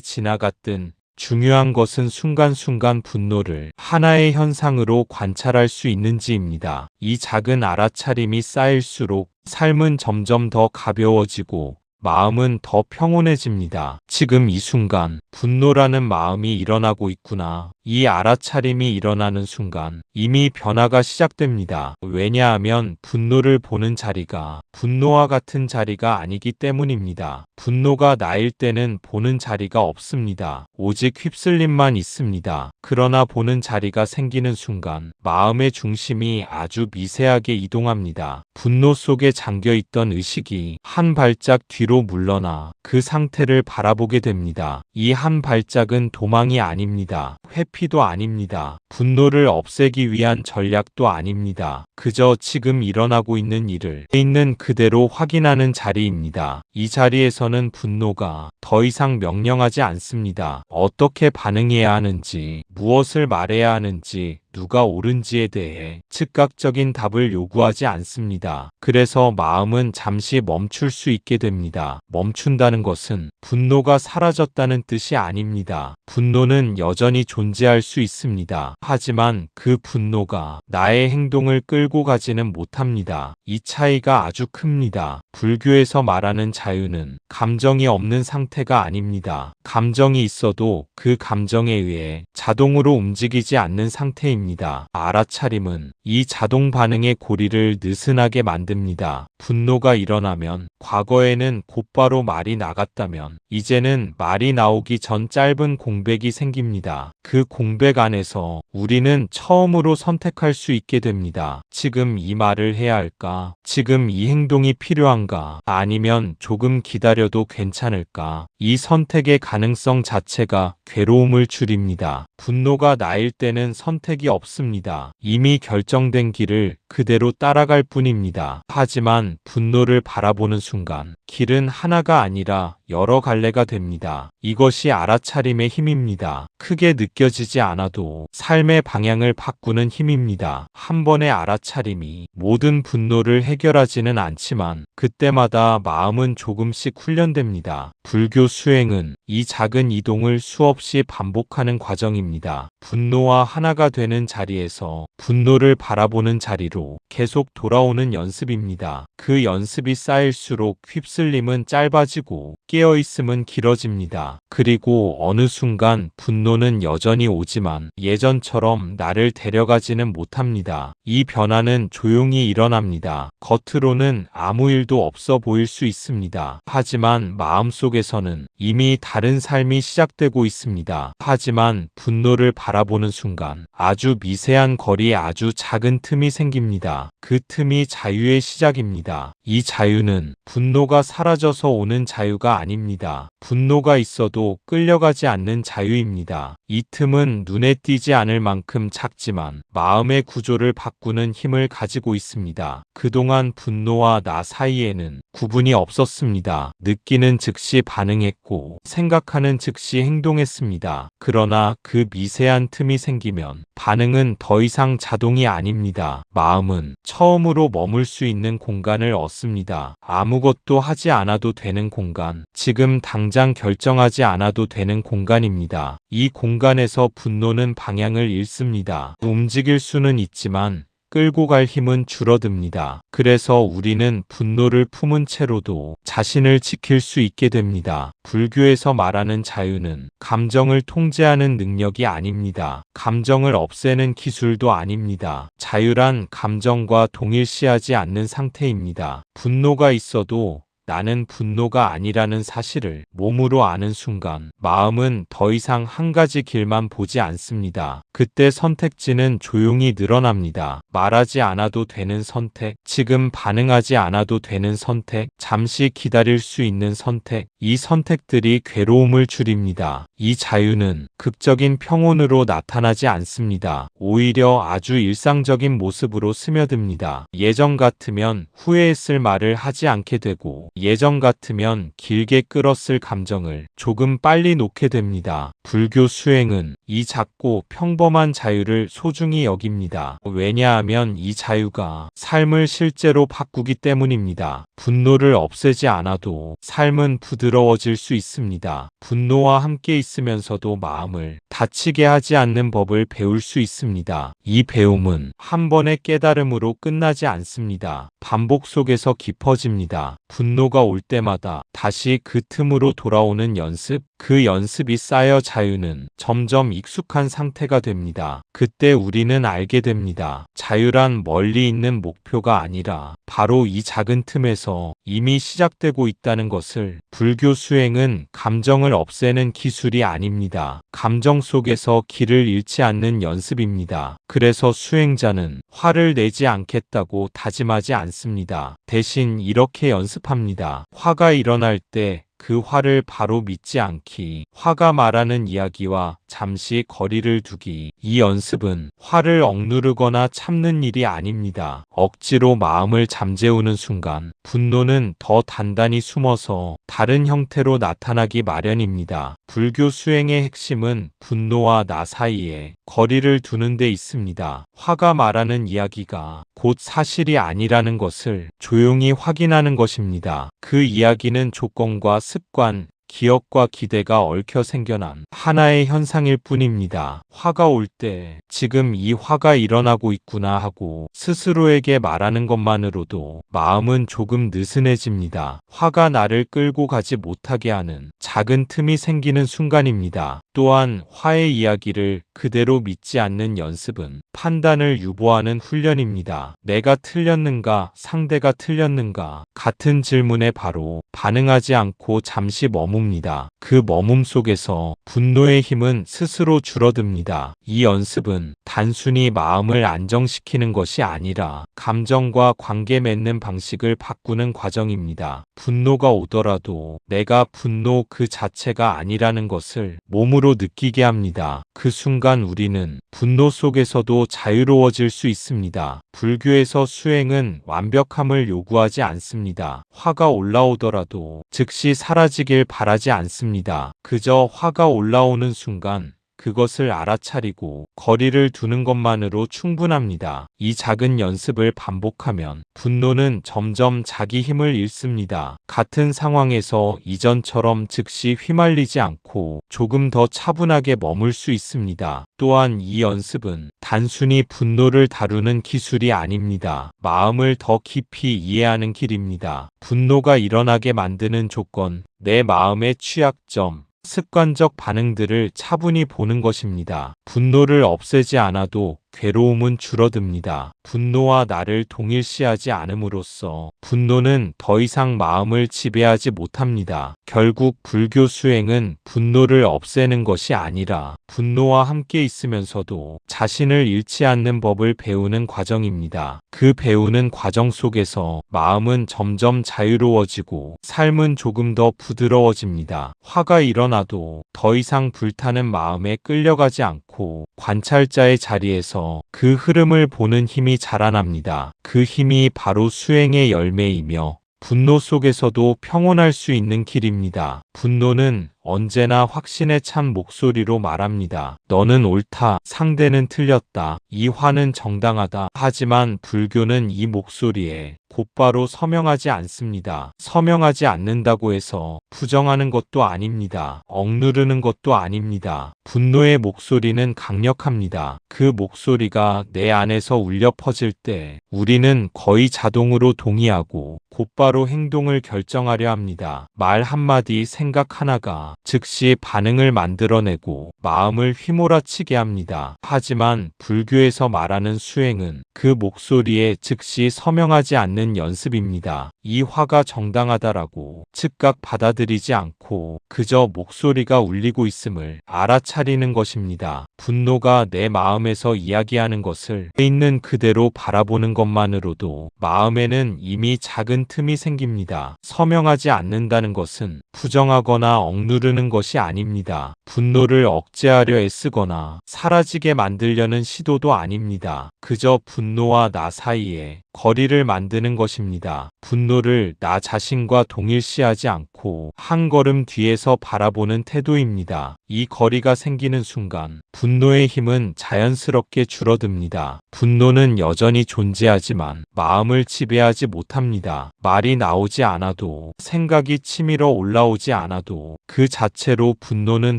지나갔든 중요한 것은 순간순간 분노를 하나의 현상으로 관찰할 수 있는지입니다. 이 작은 알아차림이 쌓일수록 삶은 점점 더 가벼워지고 마음은 더 평온해집니다. 지금 이 순간 분노라는 마음이 일어나고 있구나. 이 알아차림이 일어나는 순간 이미 변화가 시작됩니다. 왜냐하면 분노를 보는 자리가 분노와 같은 자리가 아니기 때문입니다. 분노가 나일 때는 보는 자리가 없습니다. 오직 휩쓸림만 있습니다. 그러나 보는 자리가 생기는 순간 마음의 중심이 아주 미세하게 이동합니다. 분노 속에 잠겨있던 의식이 한 발짝 뒤로 물러나 그 상태를 바라보게 됩니다. 이 한 발짝은 도망이 아닙니다. 회피도 아닙니다. 분노를 없애기 위한 전략도 아닙니다. 그저 지금 일어나고 있는 일을 있는 그대로 확인하는 자리입니다. 이 자리에서는 분노가 더 이상 명령하지 않습니다. 어떻게 반응해야 하는지, 무엇을 말해야 하는지, 누가 옳은지에 대해 즉각적인 답을 요구하지 않습니다. 그래서 마음은 잠시 멈출 수 있게 됩니다. 멈춘다는 것은 분노가 사라졌다는 뜻이 아닙니다. 분노는 여전히 존재할 수 있습니다. 하지만 그 분노가 나의 행동을 끌고 가지는 못합니다. 이 차이가 아주 큽니다. 불교에서 말하는 자유는 감정이 없는 상태가 아닙니다. 감정이 있어도 그 감정에 의해 자동으로 움직이지 않는 상태입니다. 알아차림은 이 자동 반응의 고리를 느슨하게 만듭니다. 분노가 일어나면 과거에는 곧바로 말이 나갔다면 이제는 말이 나오기 전 짧은 공백이 생깁니다. 그 공백 안에서 우리는 처음으로 선택할 수 있게 됩니다. 지금 이 말을 해야 할까? 지금 이 행동이 필요한가? 아니면 조금 기다려도 괜찮을까? 이 선택의 가능성 자체가 괴로움을 줄입니다. 분노가 나일 때는 선택이 없습니다. 이미 결정된 길을 그대로 따라갈 뿐입니다. 하지만 분노를 바라보는 순간 길은 하나가 아니라 여러 갈래가 됩니다. 이것이 알아차림의 힘입니다. 크게 느껴지지 않아도 삶의 방향을 바꾸는 힘입니다. 한 번의 알아차림이 모든 분노를 해결하지는 않지만 그때마다 마음은 조금씩 훈련됩니다. 불교 수행은 이 작은 이동을 수없이 반복하는 과정입니다. 분노와 하나가 되는 자리에서 분노를 바라보는 자리로 계속 돌아오는 연습입니다. 그 연습이 쌓일수록 휩쓸림은 짧아지고 깨어있음은 길어집니다. 그리고 어느 순간 분노는 여전히 오지만 예전처럼 나를 데려가지는 못합니다. 이 변화는 조용히 일어납니다. 겉으로는 아무 일도 없어 보일 수 있습니다. 하지만 마음속에서는 이미 다른 삶이 시작되고 있습니다. 하지만 분노를 바라보는 순간 아주 미세한 거리에 아주 작은 틈이 생깁니다. 그 틈이 자유의 시작입니다. 이 자유는 분노가 사라져서 오는 자유가 아닙니다. 분노가 있어도 끌려가지 않는 자유입니다. 이 틈은 눈에 띄지 않을 만큼 작지만 마음의 구조를 바꾸는 힘을 가지고 있습니다. 그동안 분노와 나 사이에는 구분이 없었습니다. 느끼는 즉시 반응했고 생각하는 즉시 행동했습니다. 그러나 그 미세한 틈이 생기면 반응은 더 이상 자동이 아닙니다. 마음은 처음으로 머물 수 있는 공간을 얻습니다. 아무것도 하지 않아도 되는 공간, 지금 당장 결정하지 않아도 되는 공간입니다. 이 공간에서 분노는 방향을 잃습니다. 움직일 수는 있지만 끌고 갈 힘은 줄어듭니다. 그래서 우리는 분노를 품은 채로도 자신을 지킬 수 있게 됩니다. 불교에서 말하는 자유는 감정을 통제하는 능력이 아닙니다. 감정을 없애는 기술도 아닙니다. 자유란 감정과 동일시하지 않는 상태입니다. 분노가 있어도 나는 분노가 아니라는 사실을 몸으로 아는 순간 마음은 더 이상 한 가지 길만 보지 않습니다. 그때 선택지는 조용히 늘어납니다. 말하지 않아도 되는 선택, 지금 반응하지 않아도 되는 선택, 잠시 기다릴 수 있는 선택, 이 선택들이 괴로움을 줄입니다. 이 자유는 극적인 평온으로 나타나지 않습니다. 오히려 아주 일상적인 모습으로 스며듭니다. 예전 같으면 후회했을 말을 하지 않게 되고 예전 같으면 길게 끌었을 감정을 조금 빨리 놓게 됩니다. 불교 수행은 이 작고 평범한 자유를 소중히 여깁니다. 왜냐하면 이 자유가 삶을 실제로 바꾸기 때문입니다. 분노를 없애지 않아도 삶은 부드러워질 수 있습니다. 분노와 함께 있으면서도 마음을 다치게 하지 않는 법을 배울 수 있습니다. 이 배움은 한 번의 깨달음으로 끝나지 않습니다. 반복 속에서 깊어집니다. 분노가 올 때마다 다시 그 틈으로 돌아오는 연습, 그 연습이 쌓여 자유는 점점 익숙한 상태가 됩니다. 그때 우리는 알게 됩니다. 자유란 멀리 있는 목표가 아니라 바로 이 작은 틈에서 이미 시작되고 있다는 것을. 불교 수행은 감정을 없애는 기술이 아닙니다. 감정 속에서 길을 잃지 않는 연습입니다. 그래서 수행자는 화를 내지 않겠다고 다짐하지 않습니다. 대신 이렇게 연습합니다. 화가 일어날 때 그 화를 바로 믿지 않기, 화가 말하는 이야기와 잠시 거리를 두기. 이 연습은 화를 억누르거나 참는 일이 아닙니다. 억지로 마음을 잠재우는 순간 분노는 더 단단히 숨어서 다른 형태로 나타나기 마련입니다. 불교 수행의 핵심은 분노와 나 사이에 거리를 두는 데 있습니다. 화가 말하는 이야기가 곧 사실이 아니라는 것을 조용히 확인하는 것입니다. 그 이야기는 조건과 습관, 기억과 기대가 얽혀 생겨난 하나의 현상일 뿐입니다. 화가 올 때 지금 이 화가 일어나고 있구나 하고 스스로에게 말하는 것만으로도 마음은 조금 느슨해집니다. 화가 나를 끌고 가지 못하게 하는 작은 틈이 생기는 순간입니다. 또한 화의 이야기를 그대로 믿지 않는 연습은 판단을 유보하는 훈련입니다. 내가 틀렸는가, 상대가 틀렸는가 같은 질문에 바로 반응하지 않고 잠시 머뭅니다. 그 머문 속에서 분노의 힘은 스스로 줄어듭니다. 이 연습은 단순히 마음을 안정시키는 것이 아니라 감정과 관계 맺는 방식을 바꾸는 과정입니다. 분노가 오더라도 내가 분노 그 자체가 아니라는 것을 몸으로 느끼게 합니다. 그 순간 우리는 분노 속에서도 자유로워질 수 있습니다. 불교에서 수행은 완벽함을 요구하지 않습니다. 화가 올라오더라도 즉시 사라지길 바라지 않습니다. 그저 화가 올라오는 순간 그것을 알아차리고 거리를 두는 것만으로 충분합니다. 이 작은 연습을 반복하면 분노는 점점 자기 힘을 잃습니다. 같은 상황에서 이전처럼 즉시 휘말리지 않고 조금 더 차분하게 머물 수 있습니다. 또한 이 연습은 단순히 분노를 다루는 기술이 아닙니다. 마음을 더 깊이 이해하는 길입니다. 분노가 일어나게 만드는 조건, 내 마음의 취약점, 습관적 반응들을 차분히 보는 것입니다. 분노를 없애지 않아도 괴로움은 줄어듭니다. 분노와 나를 동일시하지 않음으로써 분노는 더 이상 마음을 지배하지 못합니다. 결국 불교 수행은 분노를 없애는 것이 아니라 분노와 함께 있으면서도 자신을 잃지 않는 법을 배우는 과정입니다. 그 배우는 과정 속에서 마음은 점점 자유로워지고 삶은 조금 더 부드러워집니다. 화가 일어나도 더 이상 불타는 마음에 끌려가지 않고 관찰자의 자리에서 그 흐름을 보는 힘이 자라납니다. 그 힘이 바로 수행의 열매이며 분노 속에서도 평온할 수 있는 길입니다. 분노는 언제나 확신에 찬 목소리로 말합니다. 너는 옳다, 상대는 틀렸다, 이 화는 정당하다. 하지만 불교는 이 목소리에 곧바로 서명하지 않습니다. 서명하지 않는다고 해서 부정하는 것도 아닙니다. 억누르는 것도 아닙니다. 분노의 목소리는 강력합니다. 그 목소리가 내 안에서 울려 퍼질 때 우리는 거의 자동으로 동의하고 곧바로 행동을 결정하려 합니다. 말 한마디, 생각 하나가 즉시 반응을 만들어내고 마음을 휘몰아치게 합니다. 하지만 불교에서 말하는 수행은 그 목소리에 즉시 서명하지 않는 연습입니다. 이 화가 정당하다라고 즉각 받아들이지 않고 그저 목소리가 울리고 있음을 알아차리는 것입니다. 분노가 내 마음에서 이야기하는 것을 있는 그대로 바라보는 것만으로도 마음에는 이미 작은 틈이 생깁니다. 서명하지 않는다는 것은 부정하거나 억누르는 것이 아닙니다. 분노를 억제하려 애쓰거나 사라지게 만들려는 시도도 아닙니다. 그저 분노와 나 사이에 거리를 만드는 것입니다. 분노를 나 자신과 동일시하지 않고 한 걸음 뒤에서 바라보는 태도입니다. 이 거리가 생기는 순간 분노의 힘은 자연스럽게 줄어듭니다. 분노는 여전히 존재하지만 마음을 지배하지 못합니다. 말이 나오지 않아도, 생각이 치밀어 올라오지 않아도 그 자체로 분노는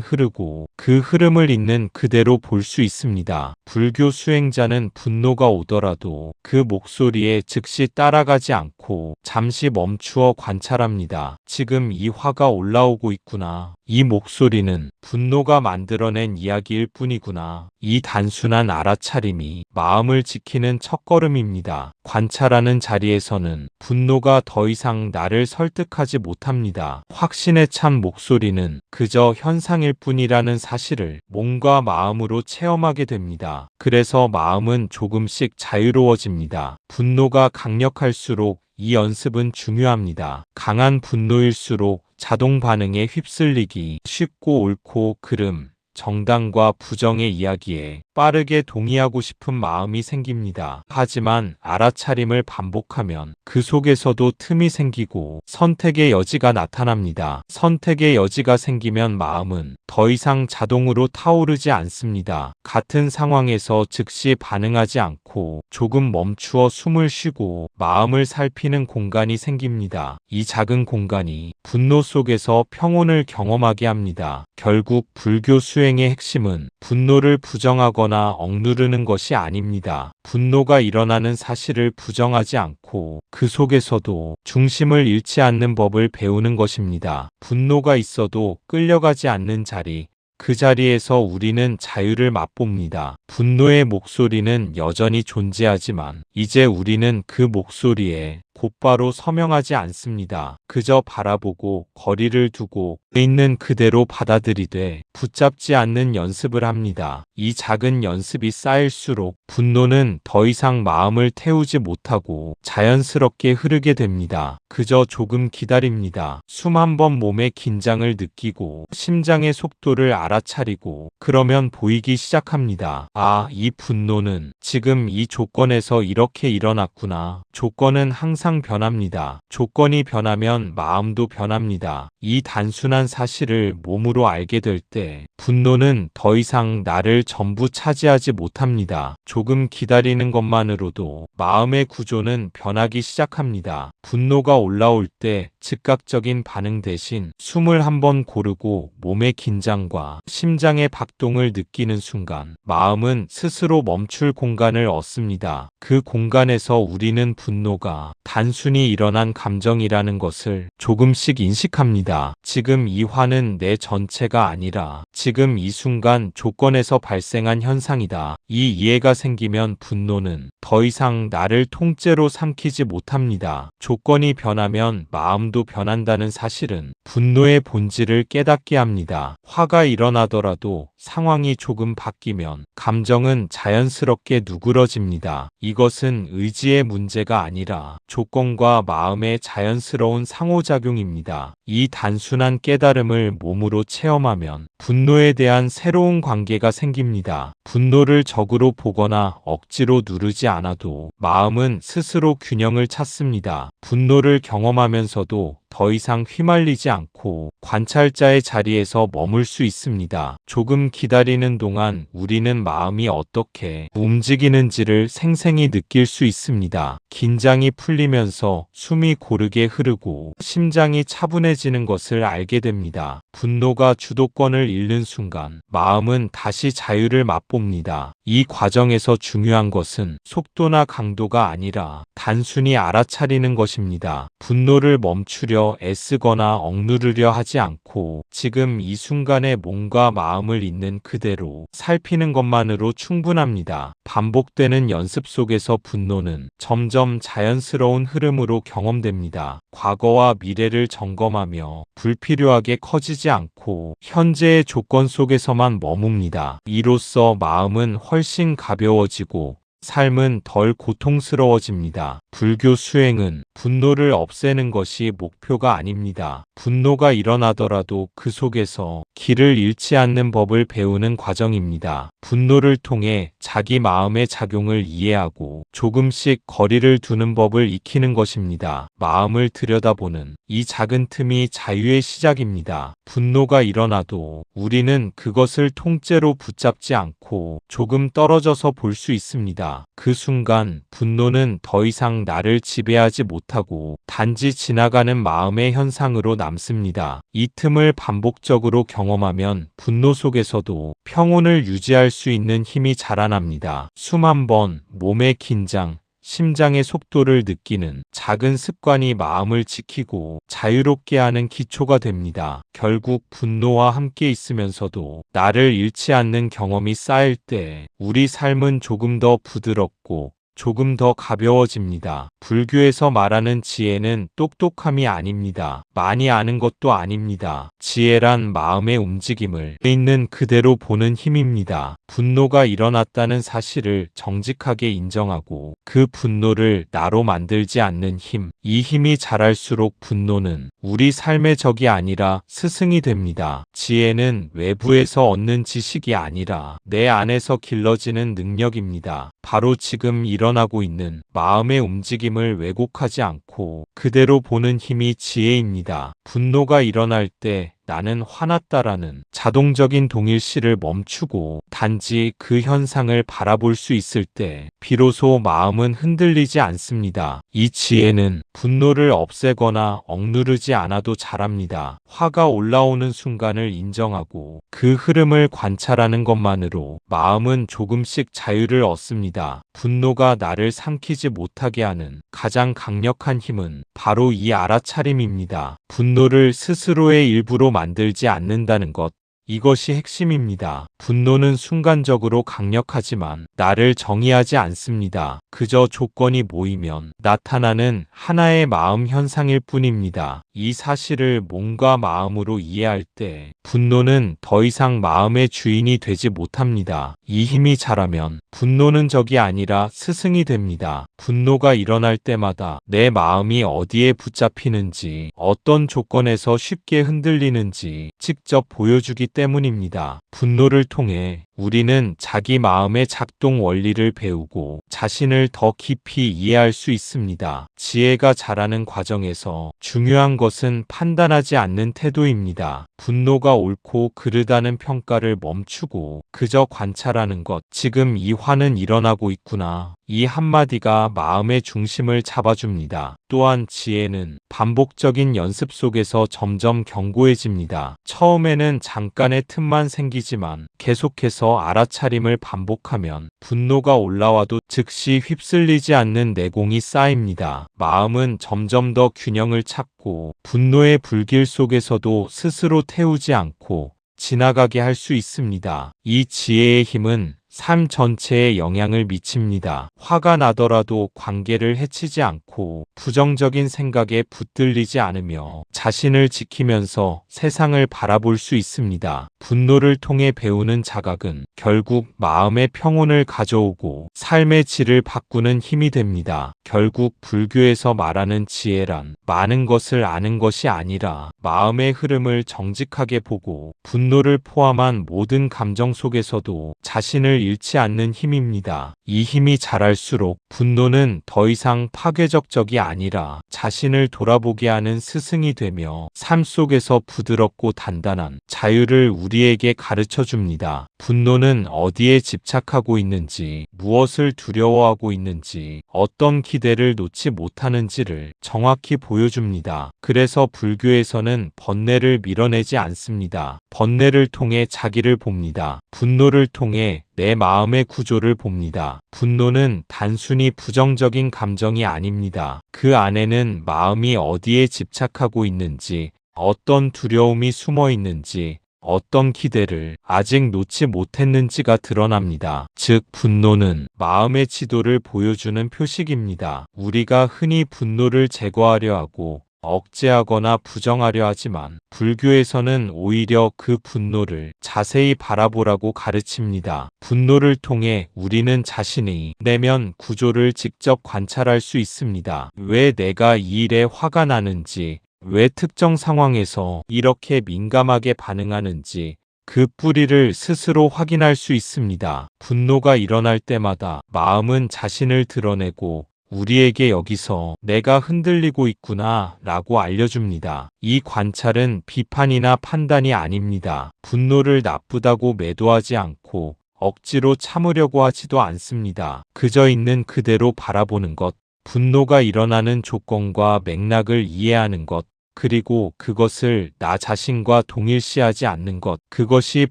흐르고 그 흐름을 있는 그대로 볼 수 있습니다. 불교 수행자는 분노가 오더라도 그 목소리에 즉시 따라가지 않고 잠시 멈추어 관찰합니다. 지금 이 화가 올라오고 있구나. 이 목소리는 분노가 만들어낸 이야기일 뿐이구나. 이 단순한 알아차림이 마음을 지키는 첫걸음입니다. 관찰하는 자리에서는 분노가 더 이상 나를 설득하지 못합니다. 확신에 찬 목소리는 그저 현상일 뿐이라는 사실을 몸과 마음으로 체험하게 됩니다. 그래서 마음은 조금씩 자유로워집니다. 분노가 강력할수록 이 연습은 중요합니다. 강한 분노일수록 자동 반응에 휩쓸리기 쉽고 옳고 그름, 정당과 부정의 이야기에 빠르게 동의하고 싶은 마음이 생깁니다. 하지만 알아차림을 반복하면 그 속에서도 틈이 생기고 선택의 여지가 나타납니다. 선택의 여지가 생기면 마음은 더 이상 자동으로 타오르지 않습니다. 같은 상황에서 즉시 반응하지 않고 조금 멈추어 숨을 쉬고 마음을 살피는 공간이 생깁니다. 이 작은 공간이 분노 속에서 평온을 경험하게 합니다. 결국 불교 수행의 핵심은 분노를 부정하거나 억누르는 것이 아닙니다. 분노가 일어나는 사실을 부정하지 않고 그 속에서도 중심을 잃지 않는 법을 배우는 것입니다. 분노가 있어도 끌려가지 않는 자리, 그 자리에서 우리는 자유를 맛봅니다. 분노의 목소리는 여전히 존재하지만 이제 우리는 그 목소리에 곧바로 서명하지 않습니다. 그저 바라보고 거리를 두고 있는 그대로 받아들이되 붙잡지 않는 연습을 합니다. 이 작은 연습이 쌓일수록 분노는 더 이상 마음을 태우지 못하고 자연스럽게 흐르게 됩니다. 그저 조금 기다립니다. 숨 한 번 몸의 긴장을 느끼고 심장의 속도를 알아차리고 그러면 보이기 시작합니다. 아, 이 분노는 지금 이 조건에서 이렇게 일어났구나. 조건은 항상 변합니다. 조건이 변하면 마음도 변합니다. 이 단순한 사실을 몸으로 알게 될 때 분노는 더 이상 나를 전부 차지하지 못합니다. 조금 기다리는 것만으로도 마음의 구조는 변하기 시작합니다. 분노가 올라올 때 즉각적인 반응 대신 숨을 한번 고르고 몸의 긴장과 심장의 박동을 느끼는 순간 마음은 스스로 멈출 공간을 얻습니다. 그 공간에서 우리는 분노가 단순히 일어난 감정이라는 것을 조금씩 인식합니다. 지금 이 화는 내 전체가 아니라 지금 이 순간 조건에서 발생한 현상이다. 이 이해가 생기면 분노는 더 이상 나를 통째로 삼키지 못합니다. 조건이 변하면 마음도 변한다는 사실은 분노의 본질을 깨닫게 합니다. 화가 일어나더라도 상황이 조금 바뀌면 감정은 자연스럽게 누그러집니다. 이것은 의지의 문제가 아니라 조건과 마음의 자연스러운 상호작용입니다. 이 단순한 깨달음을 몸으로 체험하면 분노에 대한 새로운 관계가 생깁니다. 분노를 적으로 보거나 억지로 누르지 않아도 마음은 스스로 균형을 찾습니다. 분노를 경험하면서도 더 이상 휘말리지 않고 관찰자의 자리에서 머물 수 있습니다. 조금 기다리는 동안 우리는 마음이 어떻게 움직이는지를 생생히 느낄 수 있습니다. 긴장이 풀리면서 숨이 고르게 흐르고 심장이 차분해지는 것을 알게 됩니다. 분노가 주도권을 잃는 순간 마음은 다시 자유를 맛봅니다. 이 과정에서 중요한 것은 속도나 강도가 아니라 단순히 알아차리는 것입니다. 분노를 멈추려 애쓰거나 억누르려 하지 않고 지금 이 순간의 몸과 마음을 있는 그대로 살피는 것만으로 충분합니다. 반복되는 연습 속에서 분노는 점점 자연스러운 흐름으로 경험됩니다. 과거와 미래를 점검하며 불필요하게 커지지 않고 현재의 조건 속에서만 머뭅니다. 이로써 마음은 훨씬 가벼워지고 삶은 덜 고통스러워집니다. 불교 수행은 분노를 없애는 것이 목표가 아닙니다. 분노가 일어나더라도 그 속에서 길을 잃지 않는 법을 배우는 과정입니다. 분노를 통해 자기 마음의 작용을 이해하고 조금씩 거리를 두는 법을 익히는 것입니다. 마음을 들여다보는 이 작은 틈이 자유의 시작입니다. 분노가 일어나도 우리는 그것을 통째로 붙잡지 않고 조금 떨어져서 볼 수 있습니다. 그 순간 분노는 더 이상 나를 지배하지 못하고 단지 지나가는 마음의 현상으로 남습니다. 이 틈을 반복적으로 경험하면 분노 속에서도 평온을 유지할 수 있는 힘이 자라납니다. 숨 한 번, 몸의 긴장, 심장의 속도를 느끼는 작은 습관이 마음을 지키고 자유롭게 하는 기초가 됩니다. 결국 분노와 함께 있으면서도 나를 잃지 않는 경험이 쌓일 때 우리 삶은 조금 더 부드럽고 조금 더 가벼워집니다. 불교에서 말하는 지혜는 똑똑함이 아닙니다. 많이 아는 것도 아닙니다. 지혜란 마음의 움직임을 있는 그대로 보는 힘입니다. 분노가 일어났다는 사실을 정직하게 인정하고 그 분노를 나로 만들지 않는 힘. 이 힘이 자랄수록 분노는 우리 삶의 적이 아니라 스승이 됩니다. 지혜는 외부에서 얻는 지식이 아니라 내 안에서 길러지는 능력입니다. 바로 지금 일어나고 있는 마음의 움직임을 왜곡하지 않고 그대로 보는 힘이 지혜입니다. 분노가 일어날 때 나는 화났다라는 자동적인 동일시를 멈추고 단지 그 현상을 바라볼 수 있을 때 비로소 마음은 흔들리지 않습니다. 이 지혜는 분노를 없애거나 억누르지 않아도 자랍니다. 화가 올라오는 순간을 인정하고 그 흐름을 관찰하는 것만으로 마음은 조금씩 자유를 얻습니다. 분노가 나를 삼키지 못하게 하는 가장 강력한 힘은 바로 이 알아차림입니다. 분노를 스스로의 일부로 만들지 않는다는 것. 이것이 핵심입니다. 분노는 순간적으로 강력하지만 나를 정의하지 않습니다. 그저 조건이 모이면 나타나는 하나의 마음 현상일 뿐입니다. 이 사실을 몸과 마음으로 이해할 때 분노는 더 이상 마음의 주인이 되지 못합니다. 이 힘이 자라면 분노는 적이 아니라 스승이 됩니다. 분노가 일어날 때마다 내 마음이 어디에 붙잡히는지, 어떤 조건에서 쉽게 흔들리는지 직접 보여주기 때문입니다. 분노를 통해 우리는 자기 마음의 작동 원리를 배우고 자신을 더 깊이 이해할 수 있습니다. 지혜가 자라는 과정에서 중요한 것은 판단하지 않는 태도입니다. 분노가 옳고 그르다는 평가를 멈추고 그저 관찰하는 것. 지금 이 화는 일어나고 있구나. 이 한마디가 마음의 중심을 잡아줍니다. 또한 지혜는 반복적인 연습 속에서 점점 견고해집니다. 처음에는 잠깐의 틈만 생기지만 계속해서 알아차림을 반복하면 분노가 올라와도 즉시 휩쓸리지 않는 내공이 쌓입니다. 마음은 점점 더 균형을 찾고 분노의 불길 속에서도 스스로 태우지 않고 지나가게 할 수 있습니다. 이 지혜의 힘은 삶 전체에 영향을 미칩니다. 화가 나더라도 관계를 해치지 않고 부정적인 생각에 붙들리지 않으며 자신을 지키면서 세상을 바라볼 수 있습니다. 분노를 통해 배우는 자각은 결국 마음의 평온을 가져오고 삶의 질을 바꾸는 힘이 됩니다. 결국 불교에서 말하는 지혜란 많은 것을 아는 것이 아니라 마음의 흐름을 정직하게 보고 분노를 포함한 모든 감정 속에서도 자신을 중심을 잃지 않는 힘입니다. 이 힘이 자랄수록 분노는 더 이상 파괴적 적이 아니라 자신을 돌아보게 하는 스승이 되며 삶 속에서 부드럽고 단단한 자유를 우리에게 가르쳐 줍니다. 분노는 어디에 집착하고 있는지, 무엇을 두려워하고 있는지, 어떤 기대를 놓지 못하는지를 정확히 보여줍니다. 그래서 불교에서는 번뇌를 밀어내지 않습니다. 번뇌를 통해 자기를 봅니다. 분노를 통해 내 마음의 구조를 봅니다. 분노는 단순히 부정적인 감정이 아닙니다. 그 안에는 마음이 어디에 집착하고 있는지, 어떤 두려움이 숨어 있는지, 어떤 기대를 아직 놓지 못했는지가 드러납니다. 즉, 분노는 마음의 지도를 보여주는 표식입니다. 우리가 흔히 분노를 제거하려 하고 억제하거나 부정하려 하지만 불교에서는 오히려 그 분노를 자세히 바라보라고 가르칩니다. 분노를 통해 우리는 자신의 내면 구조를 직접 관찰할 수 있습니다. 왜 내가 이 일에 화가 나는지, 왜 특정 상황에서 이렇게 민감하게 반응하는지 그 뿌리를 스스로 확인할 수 있습니다. 분노가 일어날 때마다 마음은 자신을 드러내고 우리에게 여기서 내가 흔들리고 있구나 라고 알려줍니다. 이 관찰은 비판이나 판단이 아닙니다. 분노를 나쁘다고 매도하지 않고 억지로 참으려고 하지도 않습니다. 그저 있는 그대로 바라보는 것, 분노가 일어나는 조건과 맥락을 이해하는 것, 그리고 그것을 나 자신과 동일시하지 않는 것, 그것이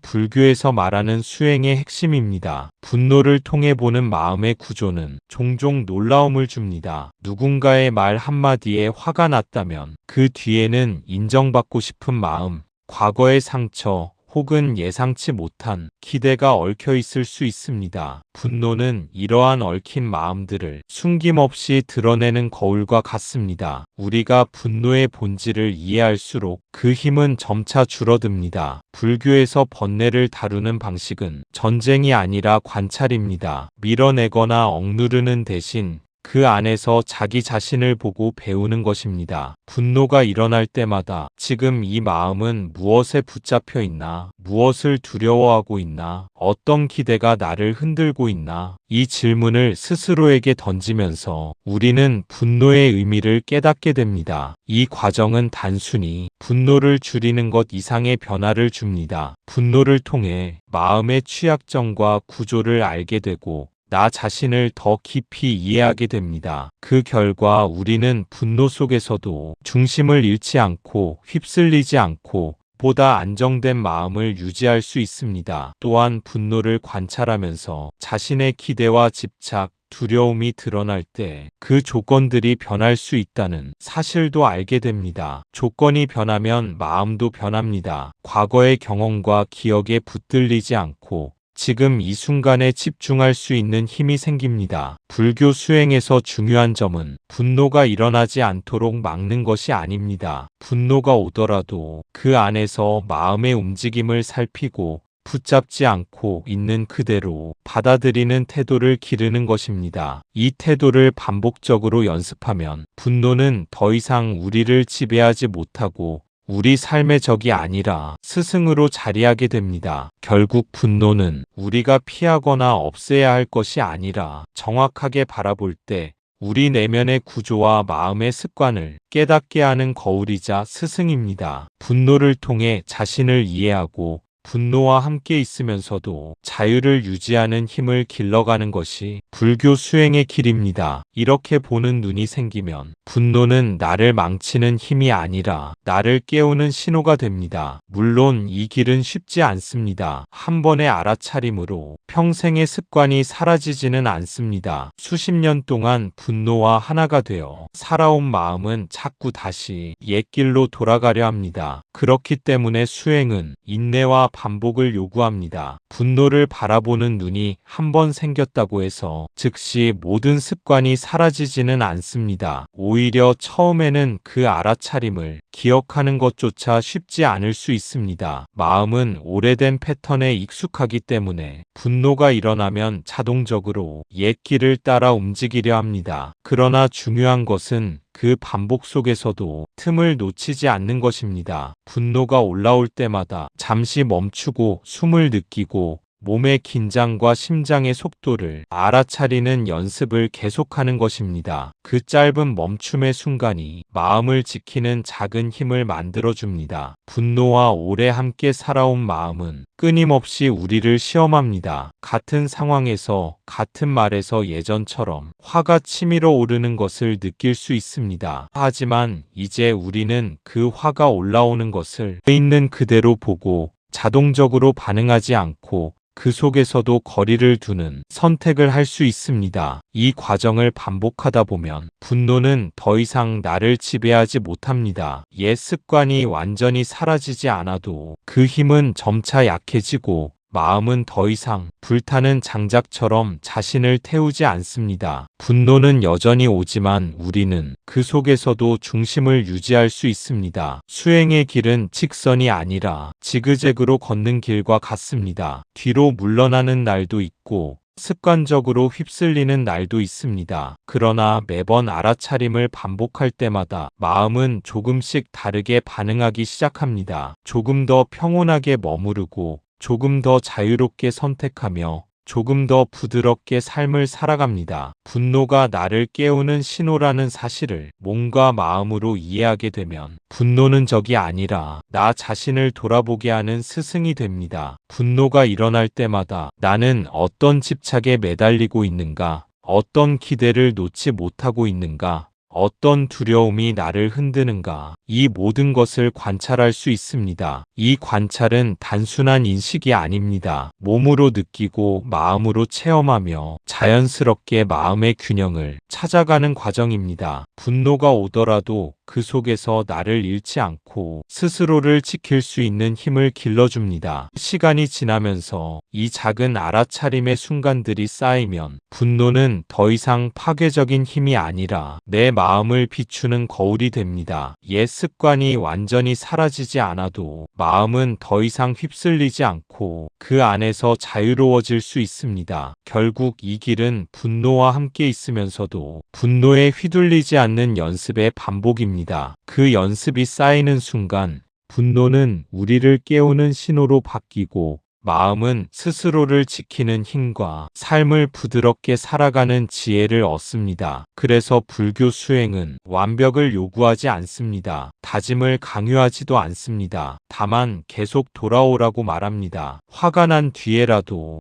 불교에서 말하는 수행의 핵심입니다. 분노를 통해 보는 마음의 구조는 종종 놀라움을 줍니다. 누군가의 말 한마디에 화가 났다면 그 뒤에는 인정받고 싶은 마음, 과거의 상처, 혹은 예상치 못한 기대가 얽혀 있을 수 있습니다. 분노는 이러한 얽힌 마음들을 숨김없이 드러내는 거울과 같습니다. 우리가 분노의 본질을 이해할수록 그 힘은 점차 줄어듭니다. 불교에서 번뇌를 다루는 방식은 전쟁이 아니라 관찰입니다. 밀어내거나 억누르는 대신 그 안에서 자기 자신을 보고 배우는 것입니다. 분노가 일어날 때마다 지금 이 마음은 무엇에 붙잡혀 있나? 무엇을 두려워하고 있나? 어떤 기대가 나를 흔들고 있나? 이 질문을 스스로에게 던지면서 우리는 분노의 의미를 깨닫게 됩니다. 이 과정은 단순히 분노를 줄이는 것 이상의 변화를 줍니다. 분노를 통해 마음의 취약점과 구조를 알게 되고 나 자신을 더 깊이 이해하게 됩니다. 그 결과 우리는 분노 속에서도 중심을 잃지 않고 휩쓸리지 않고 보다 안정된 마음을 유지할 수 있습니다. 또한 분노를 관찰하면서 자신의 기대와 집착, 두려움이 드러날 때 그 조건들이 변할 수 있다는 사실도 알게 됩니다. 조건이 변하면 마음도 변합니다. 과거의 경험과 기억에 붙들리지 않고 지금 이 순간에 집중할 수 있는 힘이 생깁니다. 불교 수행에서 중요한 점은 분노가 일어나지 않도록 막는 것이 아닙니다. 분노가 오더라도 그 안에서 마음의 움직임을 살피고 붙잡지 않고 있는 그대로 받아들이는 태도를 기르는 것입니다. 이 태도를 반복적으로 연습하면 분노는 더 이상 우리를 지배하지 못하고 우리 삶의 적이 아니라 스승으로 자리하게 됩니다. 결국 분노는 우리가 피하거나 없애야 할 것이 아니라 정확하게 바라볼 때 우리 내면의 구조와 마음의 습관을 깨닫게 하는 거울이자 스승입니다. 분노를 통해 자신을 이해하고 분노와 함께 있으면서도 자유를 유지하는 힘을 길러가는 것이 불교 수행의 길입니다. 이렇게 보는 눈이 생기면 분노는 나를 망치는 힘이 아니라 나를 깨우는 신호가 됩니다. 물론 이 길은 쉽지 않습니다. 한 번의 알아차림으로 평생의 습관이 사라지지는 않습니다. 수십 년 동안 분노와 하나가 되어 살아온 마음은 자꾸 다시 옛길로 돌아가려 합니다. 그렇기 때문에 수행은 인내와 반복을 요구합니다. 분노를 바라보는 눈이 한 번 생겼다고 해서 즉시 모든 습관이 사라지지는 않습니다. 오히려 처음에는 그 알아차림을 기억하는 것조차 쉽지 않을 수 있습니다. 마음은 오래된 패턴에 익숙하기 때문에 분노가 일어나면 자동적으로 옛 길을 따라 움직이려 합니다. 그러나 중요한 것은 그 반복 속에서도 틈을 놓치지 않는 것입니다. 분노가 올라올 때마다 잠시 멈추고 숨을 느끼고 몸의 긴장과 심장의 속도를 알아차리는 연습을 계속하는 것입니다. 그 짧은 멈춤의 순간이 마음을 지키는 작은 힘을 만들어줍니다. 분노와 오래 함께 살아온 마음은 끊임없이 우리를 시험합니다. 같은 상황에서, 같은 말에서 예전처럼 화가 치밀어 오르는 것을 느낄 수 있습니다. 하지만 이제 우리는 그 화가 올라오는 것을 있는 그대로 보고 자동적으로 반응하지 않고 그 속에서도 거리를 두는 선택을 할 수 있습니다. 이 과정을 반복하다 보면 분노는 더 이상 나를 지배하지 못합니다. 옛 습관이 완전히 사라지지 않아도 그 힘은 점차 약해지고 마음은 더 이상 불타는 장작처럼 자신을 태우지 않습니다. 분노는 여전히 오지만 우리는 그 속에서도 중심을 유지할 수 있습니다. 수행의 길은 직선이 아니라 지그재그로 걷는 길과 같습니다. 뒤로 물러나는 날도 있고 습관적으로 휩쓸리는 날도 있습니다. 그러나 매번 알아차림을 반복할 때마다 마음은 조금씩 다르게 반응하기 시작합니다. 조금 더 평온하게 머무르고 조금 더 자유롭게 선택하며 조금 더 부드럽게 삶을 살아갑니다. 분노가 나를 깨우는 신호라는 사실을 몸과 마음으로 이해하게 되면 분노는 적이 아니라 나 자신을 돌아보게 하는 스승이 됩니다. 분노가 일어날 때마다 나는 어떤 집착에 매달리고 있는가, 어떤 기대를 놓지 못하고 있는가, 어떤 두려움이 나를 흔드는가, 이 모든 것을 관찰할 수 있습니다. 이 관찰은 단순한 인식이 아닙니다. 몸으로 느끼고 마음으로 체험하며 자연스럽게 마음의 균형을 찾아가는 과정입니다. 분노가 오더라도 그 속에서 나를 잃지 않고 스스로를 지킬 수 있는 힘을 길러줍니다. 시간이 지나면서 이 작은 알아차림의 순간들이 쌓이면 분노는 더 이상 파괴적인 힘이 아니라 내 마음을 비추는 거울이 됩니다. 옛 습관이 완전히 사라지지 않아도 마음은 더 이상 휩쓸리지 않고 그 안에서 자유로워질 수 있습니다. 결국 이 길은 분노와 함께 있으면서도 분노에 휘둘리지 않는 연습의 반복입니다. 그 연습이 쌓이는 순간 분노는 우리를 깨우는 신호로 바뀌고 마음은 스스로를 지키는 힘과 삶을 부드럽게 살아가는 지혜를 얻습니다. 그래서 불교 수행은 완벽을 요구하지 않습니다. 다짐을 강요하지도 않습니다. 다만 계속 돌아오라고 말합니다. 화가 난 뒤에라도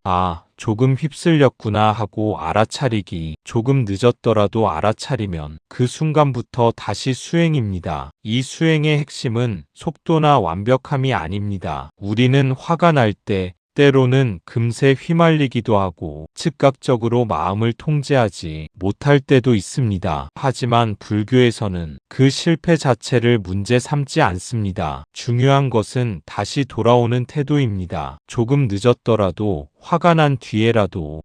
조금 휩쓸렸구나 하고 알아차리기, 조금 늦었더라도 알아차리면 그 순간부터 다시 수행입니다. 이 수행의 핵심은 속도나 완벽함이 아닙니다. 우리는 화가 날 때 때로는 금세 휘말리기도 하고 즉각적으로 마음을 통제하지 못할 때도 있습니다. 하지만 불교에서는 그 실패 자체를 문제 삼지 않습니다. 중요한 것은 다시 돌아오는 태도입니다. 조금 늦었더라도 화가 난 뒤에라도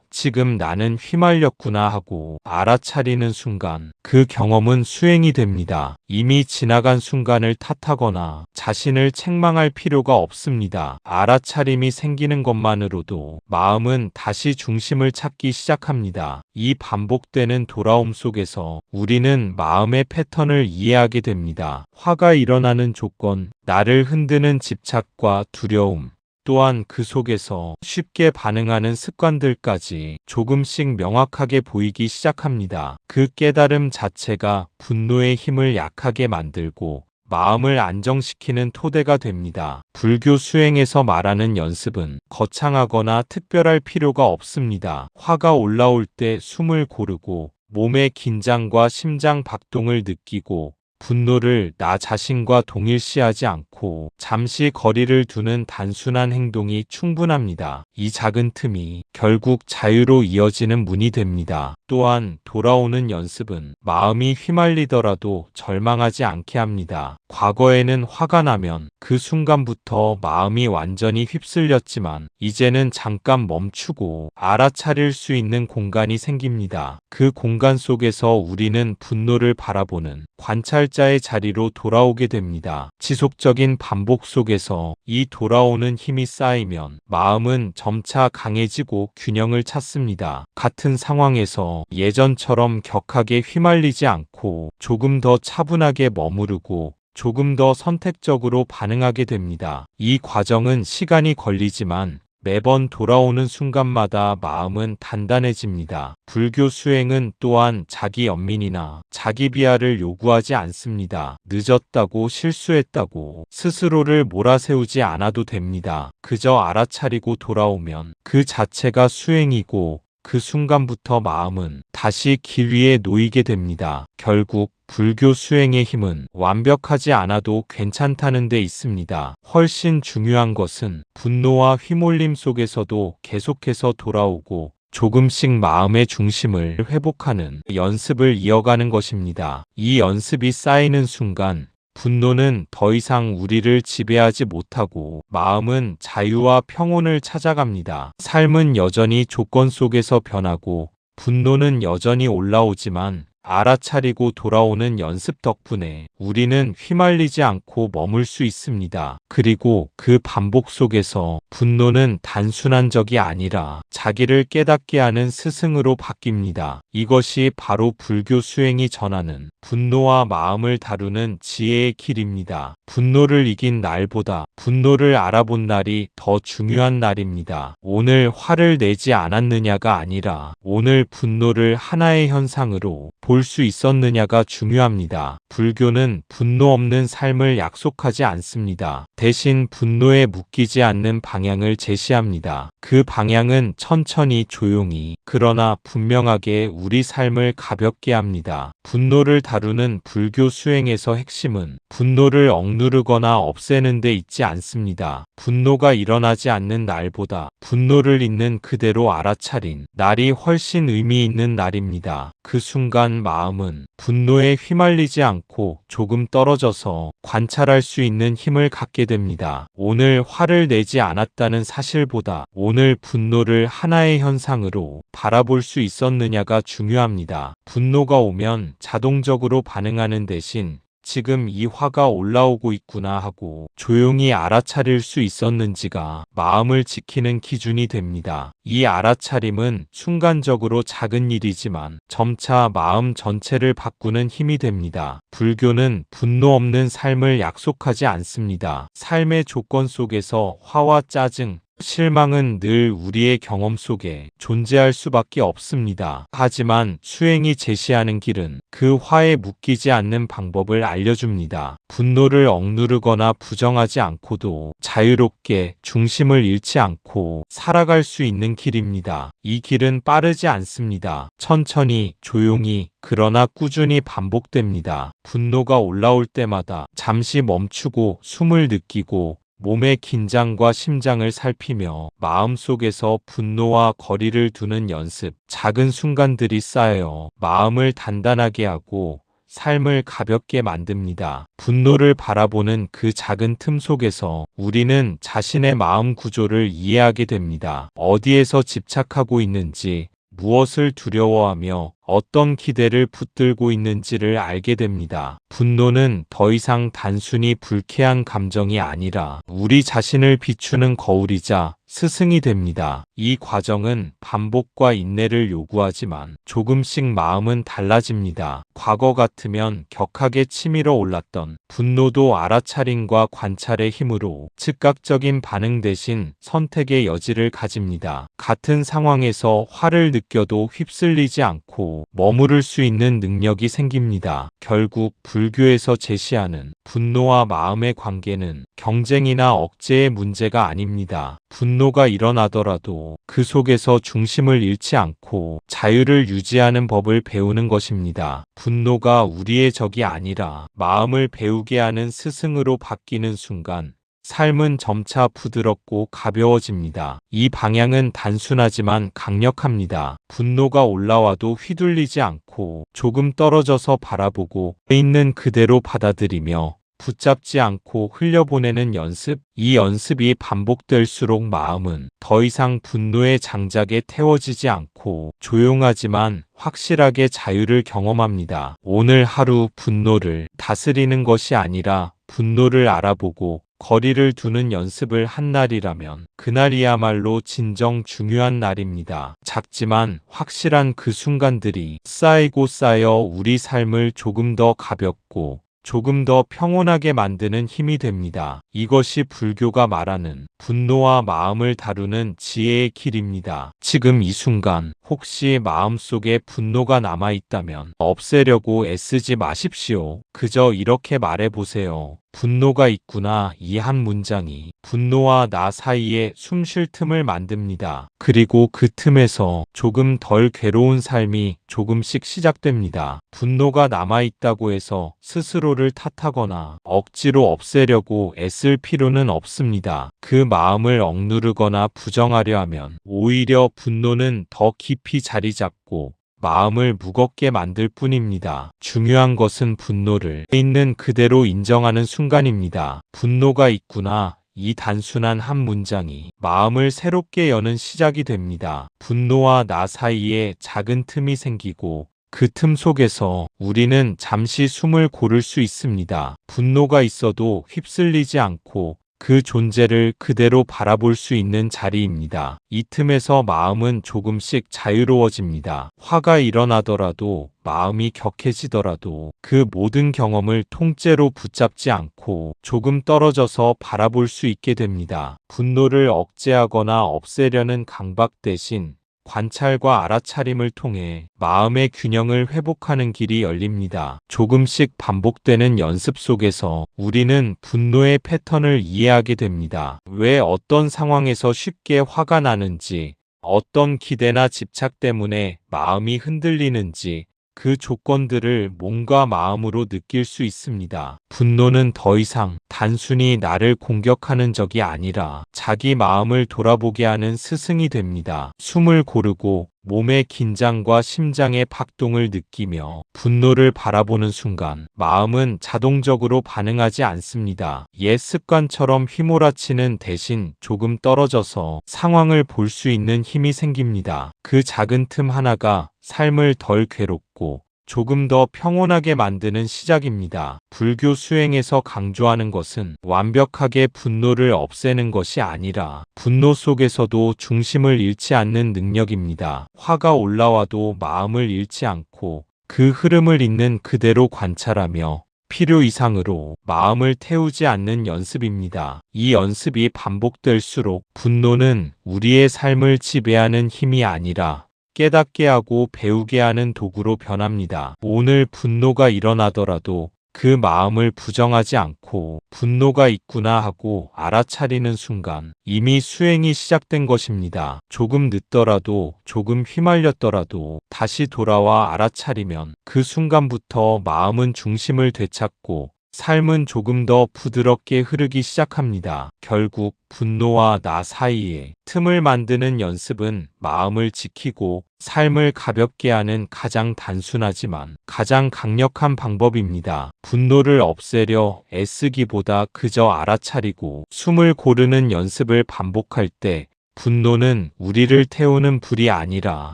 지금 나는 휘말렸구나 하고 알아차리는 순간 그 경험은 수행이 됩니다. 이미 지나간 순간을 탓하거나 자신을 책망할 필요가 없습니다. 알아차림이 생기는 것만으로도 마음은 다시 중심을 찾기 시작합니다. 이 반복되는 돌아옴 속에서 우리는 마음의 패턴을 이해하게 됩니다. 화가 일어나는 조건, 나를 흔드는 집착과 두려움, 또한 그 속에서 쉽게 반응하는 습관들까지 조금씩 명확하게 보이기 시작합니다. 그 깨달음 자체가 분노의 힘을 약하게 만들고 마음을 안정시키는 토대가 됩니다. 불교 수행에서 말하는 연습은 거창하거나 특별할 필요가 없습니다. 화가 올라올 때 숨을 고르고 몸의 긴장과 심장 박동을 느끼고 분노를 나 자신과 동일시하지 않고 잠시 거리를 두는 단순한 행동이 충분합니다. 이 작은 틈이 결국 자유로 이어지는 문이 됩니다. 또한 돌아오는 연습은 마음이 휘말리더라도 절망하지 않게 합니다. 과거에는 화가 나면 그 순간부터 마음이 완전히 휩쓸렸지만 이제는 잠깐 멈추고 알아차릴 수 있는 공간이 생깁니다. 그 공간 속에서 우리는 분노를 바라보는 관찰자의 자리로 돌아오게 됩니다. 지속적인 반복 속에서 이 돌아오는 힘이 쌓이면 마음은 점차 강해지고 균형을 찾습니다. 같은 상황에서 예전처럼 격하게 휘말리지 않고 조금 더 차분하게 머무르고 조금 더 선택적으로 반응하게 됩니다. 이 과정은 시간이 걸리지만 매번 돌아오는 순간마다 마음은 단단해집니다. 불교 수행은 또한 자기 연민이나 자기 비하를 요구하지 않습니다. 늦었다고 실수했다고 스스로를 몰아세우지 않아도 됩니다. 그저 알아차리고 돌아오면 그 자체가 수행이고 그 순간부터 마음은 다시 길 위에 놓이게 됩니다. 결국 불교 수행의 힘은 완벽하지 않아도 괜찮다는 데 있습니다. 훨씬 중요한 것은 분노와 휘몰림 속에서도 계속해서 돌아오고 조금씩 마음의 중심을 회복하는 연습을 이어가는 것입니다. 이 연습이 쌓이는 순간 분노는 더 이상 우리를 지배하지 못하고 마음은 자유와 평온을 찾아갑니다. 삶은 여전히 조건 속에서 변하고 분노는 여전히 올라오지만 알아차리고 돌아오는 연습 덕분에 우리는 휘말리지 않고 머물 수 있습니다. 그리고 그 반복 속에서 분노는 단순한 적이 아니라 자기를 깨닫게 하는 스승으로 바뀝니다. 이것이 바로 불교 수행이 전하는 분노와 마음을 다루는 지혜의 길입니다. 분노를 이긴 날보다 분노를 알아본 날이 더 중요한 날입니다. 오늘 화를 내지 않았느냐가 아니라 오늘 분노를 하나의 현상으로 볼 수 있었느냐가 중요합니다. 불교는 분노 없는 삶을 약속하지 않습니다. 대신 분노에 묶이지 않는 방향을 제시합니다. 그 방향은 천천히 조용히 그러나 분명하게 우리 삶을 가볍게 합니다. 분노를 다루는 불교 수행에서 핵심은 분노를 억누르거나 없애는 데 있지 않습니다. 분노가 일어나지 않는 날보다 분노를 있는 그대로 알아차린 날이 훨씬 의미 있는 날입니다. 그 순간 마음은 분노에 휘말리지 않고 조금 떨어져서 관찰할 수 있는 힘을 갖게 됩니다. 오늘 화를 내지 않았다는 사실보다 오늘 분노를 하나의 현상으로 바라볼 수 있었느냐가 중요합니다. 분노가 오면 자동적으로 반응하는 대신 지금 이 화가 올라오고 있구나 하고 조용히 알아차릴 수 있었는지가 마음을 지키는 기준이 됩니다. 이 알아차림은 순간적으로 작은 일이지만 점차 마음 전체를 바꾸는 힘이 됩니다. 불교는 분노 없는 삶을 약속하지 않습니다. 삶의 조건 속에서 화와 짜증, 실망은 늘 우리의 경험 속에 존재할 수밖에 없습니다. 하지만 수행이 제시하는 길은 그 화에 묶이지 않는 방법을 알려줍니다. 분노를 억누르거나 부정하지 않고도 자유롭게 중심을 잃지 않고 살아갈 수 있는 길입니다. 이 길은 빠르지 않습니다. 천천히, 조용히, 그러나 꾸준히 반복됩니다. 분노가 올라올 때마다 잠시 멈추고 숨을 느끼고 몸의 긴장과 심장을 살피며 마음속에서 분노와 거리를 두는 연습, 작은 순간들이 쌓여 마음을 단단하게 하고 삶을 가볍게 만듭니다. 분노를 바라보는 그 작은 틈 속에서 우리는 자신의 마음 구조를 이해하게 됩니다. 어디에서 집착하고 있는지, 무엇을 두려워하며 어떤 기대를 붙들고 있는지를 알게 됩니다. 분노는 더 이상 단순히 불쾌한 감정이 아니라 우리 자신을 비추는 거울이자 스승이 됩니다. 이 과정은 반복과 인내를 요구하지만 조금씩 마음은 달라집니다. 과거 같으면 격하게 치밀어 올랐던 분노도 알아차림과 관찰의 힘으로 즉각적인 반응 대신 선택의 여지를 가집니다. 같은 상황에서 화를 느껴도 휩쓸리지 않고 머무를 수 있는 능력이 생깁니다. 결국 불교에서 제시하는 분노와 마음의 관계는 경쟁이나 억제의 문제가 아닙니다. 분노가 일어나더라도 그 속에서 중심을 잃지 않고 자유를 유지하는 법을 배우는 것입니다. 분노가 우리의 적이 아니라 마음을 배우게 하는 스승으로 바뀌는 순간 삶은 점차 부드럽고 가벼워집니다. 이 방향은 단순하지만 강력합니다. 분노가 올라와도 휘둘리지 않고 조금 떨어져서 바라보고 있는 그대로 받아들이며 붙잡지 않고 흘려보내는 연습, 이 연습이 반복될수록 마음은 더 이상 분노의 장작에 태워지지 않고 조용하지만 확실하게 자유를 경험합니다. 오늘 하루 분노를 다스리는 것이 아니라 분노를 알아보고 거리를 두는 연습을 한 날이라면 그날이야말로 진정 중요한 날입니다. 작지만 확실한 그 순간들이 쌓이고 쌓여 우리 삶을 조금 더 가볍고 조금 더 평온하게 만드는 힘이 됩니다. 이것이 불교가 말하는 분노와 마음을 다루는 지혜의 길입니다. 지금 이 순간 혹시 마음속에 분노가 남아있다면 없애려고 애쓰지 마십시오. 그저 이렇게 말해보세요. 분노가 있구나. 이 한 문장이 분노와 나 사이에 숨 쉴 틈을 만듭니다. 그리고 그 틈에서 조금 덜 괴로운 삶이 조금씩 시작됩니다. 분노가 남아있다고 해서 스스로를 탓하거나 억지로 없애려고 애쓸 필요는 없습니다. 그 마음을 억누르거나 부정하려 하면 오히려 분노는 더 깊이 자리 잡고 마음을 무겁게 만들 뿐입니다. 중요한 것은 분노를 있는 그대로 인정하는 순간입니다. 분노가 있구나. 이 단순한 한 문장이 마음을 새롭게 여는 시작이 됩니다. 분노와 나 사이에 작은 틈이 생기고 그 틈 속에서 우리는 잠시 숨을 고를 수 있습니다. 분노가 있어도 휩쓸리지 않고 그 존재를 그대로 바라볼 수 있는 자리입니다. 이 틈에서 마음은 조금씩 자유로워집니다. 화가 일어나더라도 마음이 격해지더라도 그 모든 경험을 통째로 붙잡지 않고 조금 떨어져서 바라볼 수 있게 됩니다. 분노를 억제하거나 없애려는 강박 대신 관찰과 알아차림을 통해 마음의 균형을 회복하는 길이 열립니다. 조금씩 반복되는 연습 속에서 우리는 분노의 패턴을 이해하게 됩니다. 왜 어떤 상황에서 쉽게 화가 나는지, 어떤 기대나 집착 때문에 마음이 흔들리는지, 그 조건들을 몸과 마음으로 느낄 수 있습니다. 분노는 더 이상 단순히 나를 공격하는 적이 아니라 자기 마음을 돌아보게 하는 스승이 됩니다. 숨을 고르고 몸의 긴장과 심장의 박동을 느끼며 분노를 바라보는 순간 마음은 자동적으로 반응하지 않습니다. 옛 습관처럼 휘몰아치는 대신 조금 떨어져서 상황을 볼 수 있는 힘이 생깁니다. 그 작은 틈 하나가 삶을 덜 괴롭고 조금 더 평온하게 만드는 시작입니다. 불교 수행에서 강조하는 것은 완벽하게 분노를 없애는 것이 아니라 분노 속에서도 중심을 잃지 않는 능력입니다. 화가 올라와도 마음을 잃지 않고 그 흐름을 있는 그대로 관찰하며 필요 이상으로 마음을 태우지 않는 연습입니다. 이 연습이 반복될수록 분노는 우리의 삶을 지배하는 힘이 아니라 깨닫게 하고 배우게 하는 도구로 변합니다. 오늘 분노가 일어나더라도 그 마음을 부정하지 않고 분노가 있구나 하고 알아차리는 순간 이미 수행이 시작된 것입니다. 조금 늦더라도 조금 휘말렸더라도 다시 돌아와 알아차리면 그 순간부터 마음은 중심을 되찾고 삶은 조금 더 부드럽게 흐르기 시작합니다. 결국 분노와 나 사이에 틈을 만드는 연습은 마음을 지키고 삶을 가볍게 하는 가장 단순하지만 가장 강력한 방법입니다. 분노를 없애려 애쓰기보다 그저 알아차리고 숨을 고르는 연습을 반복할 때 분노는 우리를 태우는 불이 아니라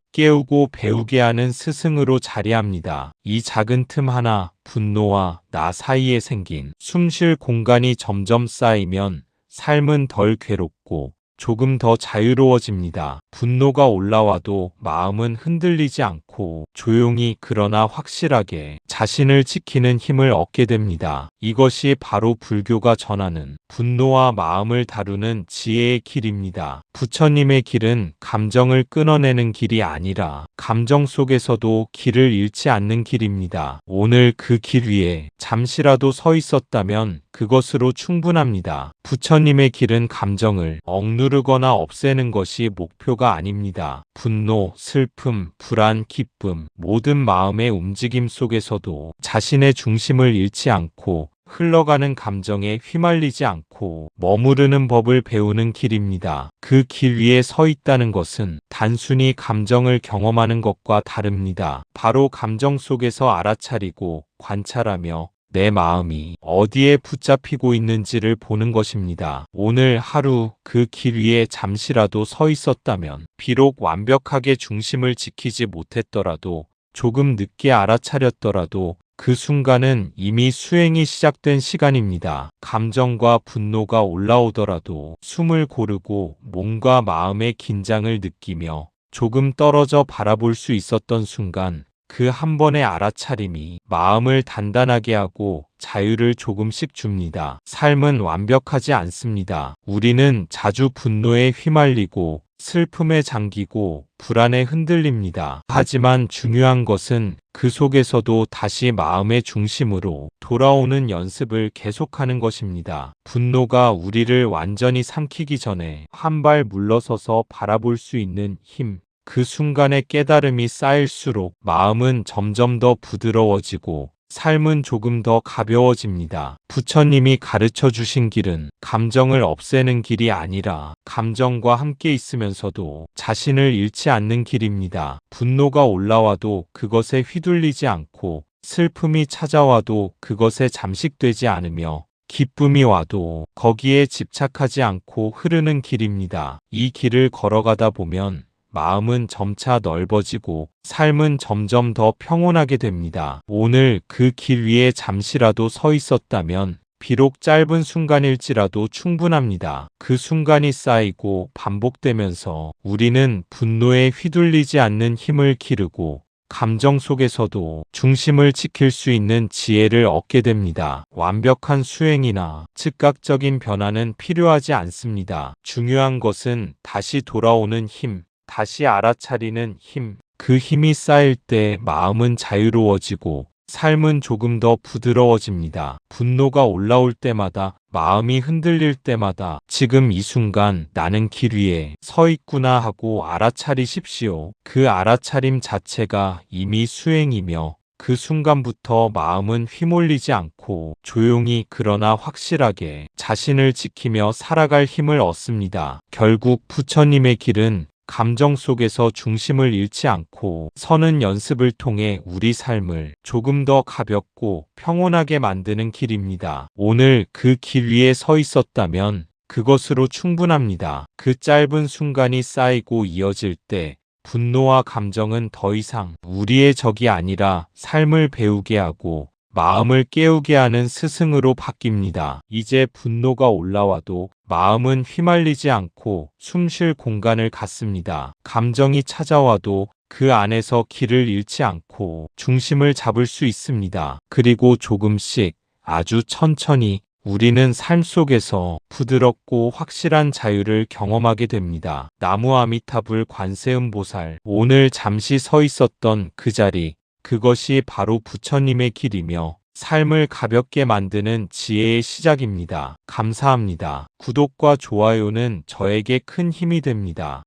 깨우고 배우게 하는 스승으로 자리합니다. 이 작은 틈 하나, 분노와 나 사이에 생긴 숨 쉴 공간이 점점 쌓이면 삶은 덜 괴롭고 조금 더 자유로워집니다. 분노가 올라와도 마음은 흔들리지 않고 조용히 그러나 확실하게 자신을 지키는 힘을 얻게 됩니다. 이것이 바로 불교가 전하는 분노와 마음을 다루는 지혜의 길입니다. 부처님의 길은 감정을 끊어내는 길이 아니라 감정 속에서도 길을 잃지 않는 길입니다. 오늘 그 길 위에 잠시라도 서 있었다면 그것으로 충분합니다. 부처님의 길은 감정을 억누르거나 없애는 것이 목표가 아닙니다. 분노, 슬픔, 불안, 기쁨, 모든 마음의 움직임 속에서도 자신의 중심을 잃지 않고 흘러가는 감정에 휘말리지 않고 머무르는 법을 배우는 길입니다. 그 길 위에 서 있다는 것은 단순히 감정을 경험하는 것과 다릅니다. 바로 감정 속에서 알아차리고 관찰하며 내 마음이 어디에 붙잡히고 있는지를 보는 것입니다. 오늘 하루 그 길 위에 잠시라도 서 있었다면 비록 완벽하게 중심을 지키지 못했더라도 조금 늦게 알아차렸더라도 그 순간은 이미 수행이 시작된 시간입니다. 감정과 분노가 올라오더라도 숨을 고르고 몸과 마음의 긴장을 느끼며 조금 떨어져 바라볼 수 있었던 순간 그 한 번의 알아차림이 마음을 단단하게 하고 자유를 조금씩 줍니다. 삶은 완벽하지 않습니다. 우리는 자주 분노에 휘말리고 슬픔에 잠기고 불안에 흔들립니다. 하지만 중요한 것은 그 속에서도 다시 마음의 중심으로 돌아오는 연습을 계속하는 것입니다. 분노가 우리를 완전히 삼키기 전에 한 발 물러서서 바라볼 수 있는 힘. 그 순간의 깨달음이 쌓일수록 마음은 점점 더 부드러워지고 삶은 조금 더 가벼워집니다. 부처님이 가르쳐 주신 길은 감정을 없애는 길이 아니라 감정과 함께 있으면서도 자신을 잃지 않는 길입니다. 분노가 올라와도 그것에 휘둘리지 않고 슬픔이 찾아와도 그것에 잠식되지 않으며 기쁨이 와도 거기에 집착하지 않고 흐르는 길입니다. 이 길을 걸어가다 보면 마음은 점차 넓어지고 삶은 점점 더 평온하게 됩니다. 오늘 그 길 위에 잠시라도 서 있었다면 비록 짧은 순간일지라도 충분합니다. 그 순간이 쌓이고 반복되면서 우리는 분노에 휘둘리지 않는 힘을 기르고 감정 속에서도 중심을 지킬 수 있는 지혜를 얻게 됩니다. 완벽한 수행이나 즉각적인 변화는 필요하지 않습니다. 중요한 것은 다시 돌아오는 힘, 다시 알아차리는 힘. 그 힘이 쌓일 때 마음은 자유로워지고 삶은 조금 더 부드러워집니다. 분노가 올라올 때마다, 마음이 흔들릴 때마다 지금 이 순간 나는 길 위에 서 있구나 하고 알아차리십시오. 그 알아차림 자체가 이미 수행이며 그 순간부터 마음은 휘몰리지 않고 조용히 그러나 확실하게 자신을 지키며 살아갈 힘을 얻습니다. 결국 부처님의 길은 감정 속에서 중심을 잃지 않고 서는 연습을 통해 우리 삶을 조금 더 가볍고 평온하게 만드는 길입니다. 오늘 그 길 위에 서 있었다면 그것으로 충분합니다. 그 짧은 순간이 쌓이고 이어질 때 분노와 감정은 더 이상 우리의 적이 아니라 삶을 배우게 하고 마음을 깨우게 하는 스승으로 바뀝니다. 이제 분노가 올라와도 마음은 휘말리지 않고 숨 쉴 공간을 갖습니다. 감정이 찾아와도 그 안에서 길을 잃지 않고 중심을 잡을 수 있습니다. 그리고 조금씩 아주 천천히 우리는 삶 속에서 부드럽고 확실한 자유를 경험하게 됩니다. 나무 아미타불 관세음보살, 오늘 잠시 서 있었던 그 자리, 그것이 바로 부처님의 길이며 삶을 가볍게 만드는 지혜의 시작입니다. 감사합니다. 구독과 좋아요는 저에게 큰 힘이 됩니다.